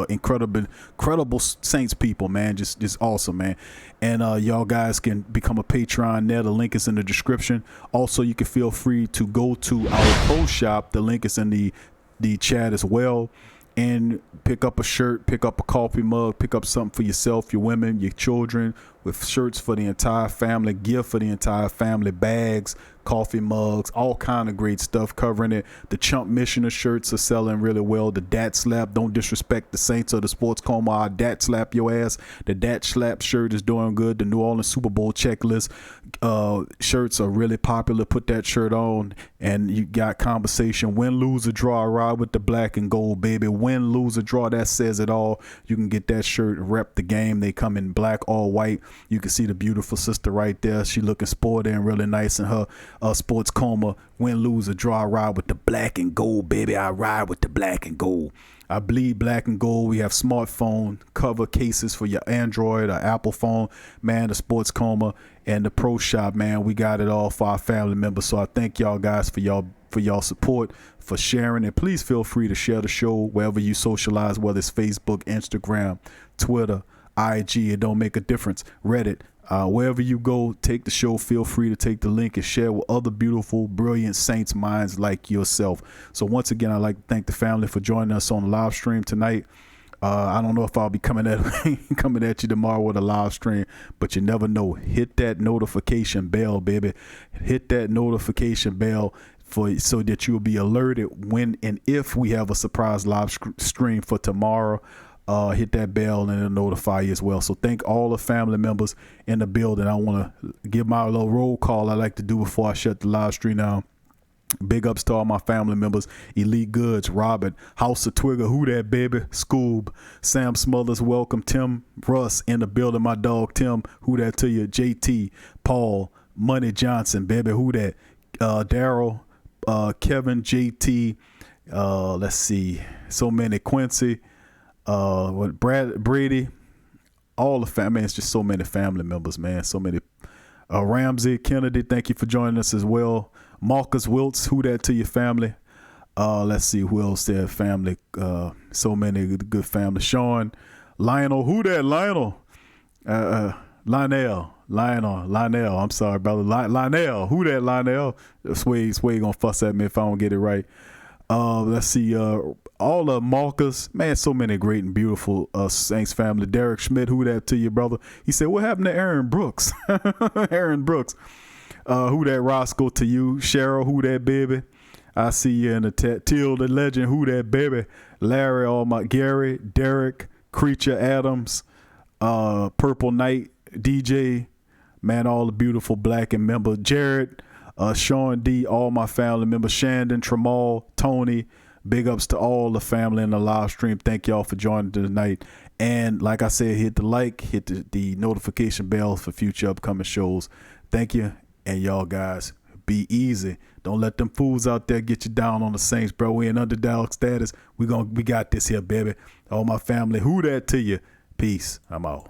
Incredible Saints people, man. Just awesome, man. And y'all guys can become a Patreon there. The link is in the description. Also, you can feel free to go to our pro shop. The link is in the chat as well. And pick up a shirt, pick up a coffee mug, pick up something for yourself, your women, your children, with shirts for the entire family, gift for the entire family, bags, coffee mugs, all kind of great stuff covering it. The Chump Missioner shirts are selling really well. The Dat Slap, don't disrespect the Saints or the Sports Coma. I Dat Slap your ass. The Dat Slap shirt is doing good. The New Orleans Super Bowl checklist shirts are really popular. Put that shirt on and you got conversation. Win, lose, or draw, ride with the black and gold, baby. Win, lose, or draw, that says it all. You can get that shirt, rep the game. They come in black, all white. You can see the beautiful sister right there. She looking sporty and really nice in her Sports Coma. Win, lose, or draw, I ride with the black and gold, baby. I ride with the black and gold. I bleed black and gold. We have smartphone cover cases for your Android or Apple phone. Man, the Sports Coma and the Pro Shop, man, we got it all for our family members. So I thank y'all guys for y'all for y'all support, for sharing, and please feel free to share the show wherever you socialize, whether it's Facebook, Instagram, Twitter, IG. It don't make a difference. Reddit. Wherever you go, take the show. Feel free to take the link and share with other beautiful, brilliant Saints minds like yourself. So once again, I'd like to thank the family for joining us on the live stream tonight. I don't know if I'll be coming at you tomorrow with a live stream, but you never know. Hit that notification bell, baby. Hit that notification bell so that you'll be alerted when and if we have a surprise live stream for tomorrow. Hit that bell and it'll notify you as well. So thank all the family members in the building. I want to give my little roll call I like to do before I shut the live stream down. Big ups to all my family members: Elite Goods, Robert, House of Twigger, Who That Baby, Scoob, Sam Smothers, welcome, Tim Russ in the building, my dog Tim, Who That to you, JT, Paul, Money Johnson, baby, Who That, Daryl, Kevin, JT, let's see, so many, Quincy, Brady, all the family. It's just so many family members, man. So many. Ramsey Kennedy, thank you for joining us as well. Marcus Wiltz, Who That to your family. Let's see who else there. Family. So many good family. Sean, Lionel, Who That Lionel. Lionel. I'm sorry, brother. Lionel, Who That Lionel. Sway gonna fuss at me if I don't get it right. Let's see, all of Marcus, man, so many great and beautiful Saints family. Derek Schmidt, Who That to you, brother. He said, what happened to Aaron Brooks? Aaron Brooks. Who That Roscoe to you. Cheryl, Who That baby. I see you in the Till the legend, Who That baby. Larry, Gary, Derek, Creature Adams, Purple Knight, DJ, man, all the beautiful black and member. Jared, Sean D, all my family members, Shandon, Tramal, Tony, big ups to all the family in the live stream. Thank y'all for joining tonight. And like I said, hit the like, hit the notification bell for future upcoming shows. Thank you. And y'all guys, be easy. Don't let them fools out there get you down on the Saints, bro. We in underdog status. We got this here, baby. All my family, Who That to you. Peace. I'm out.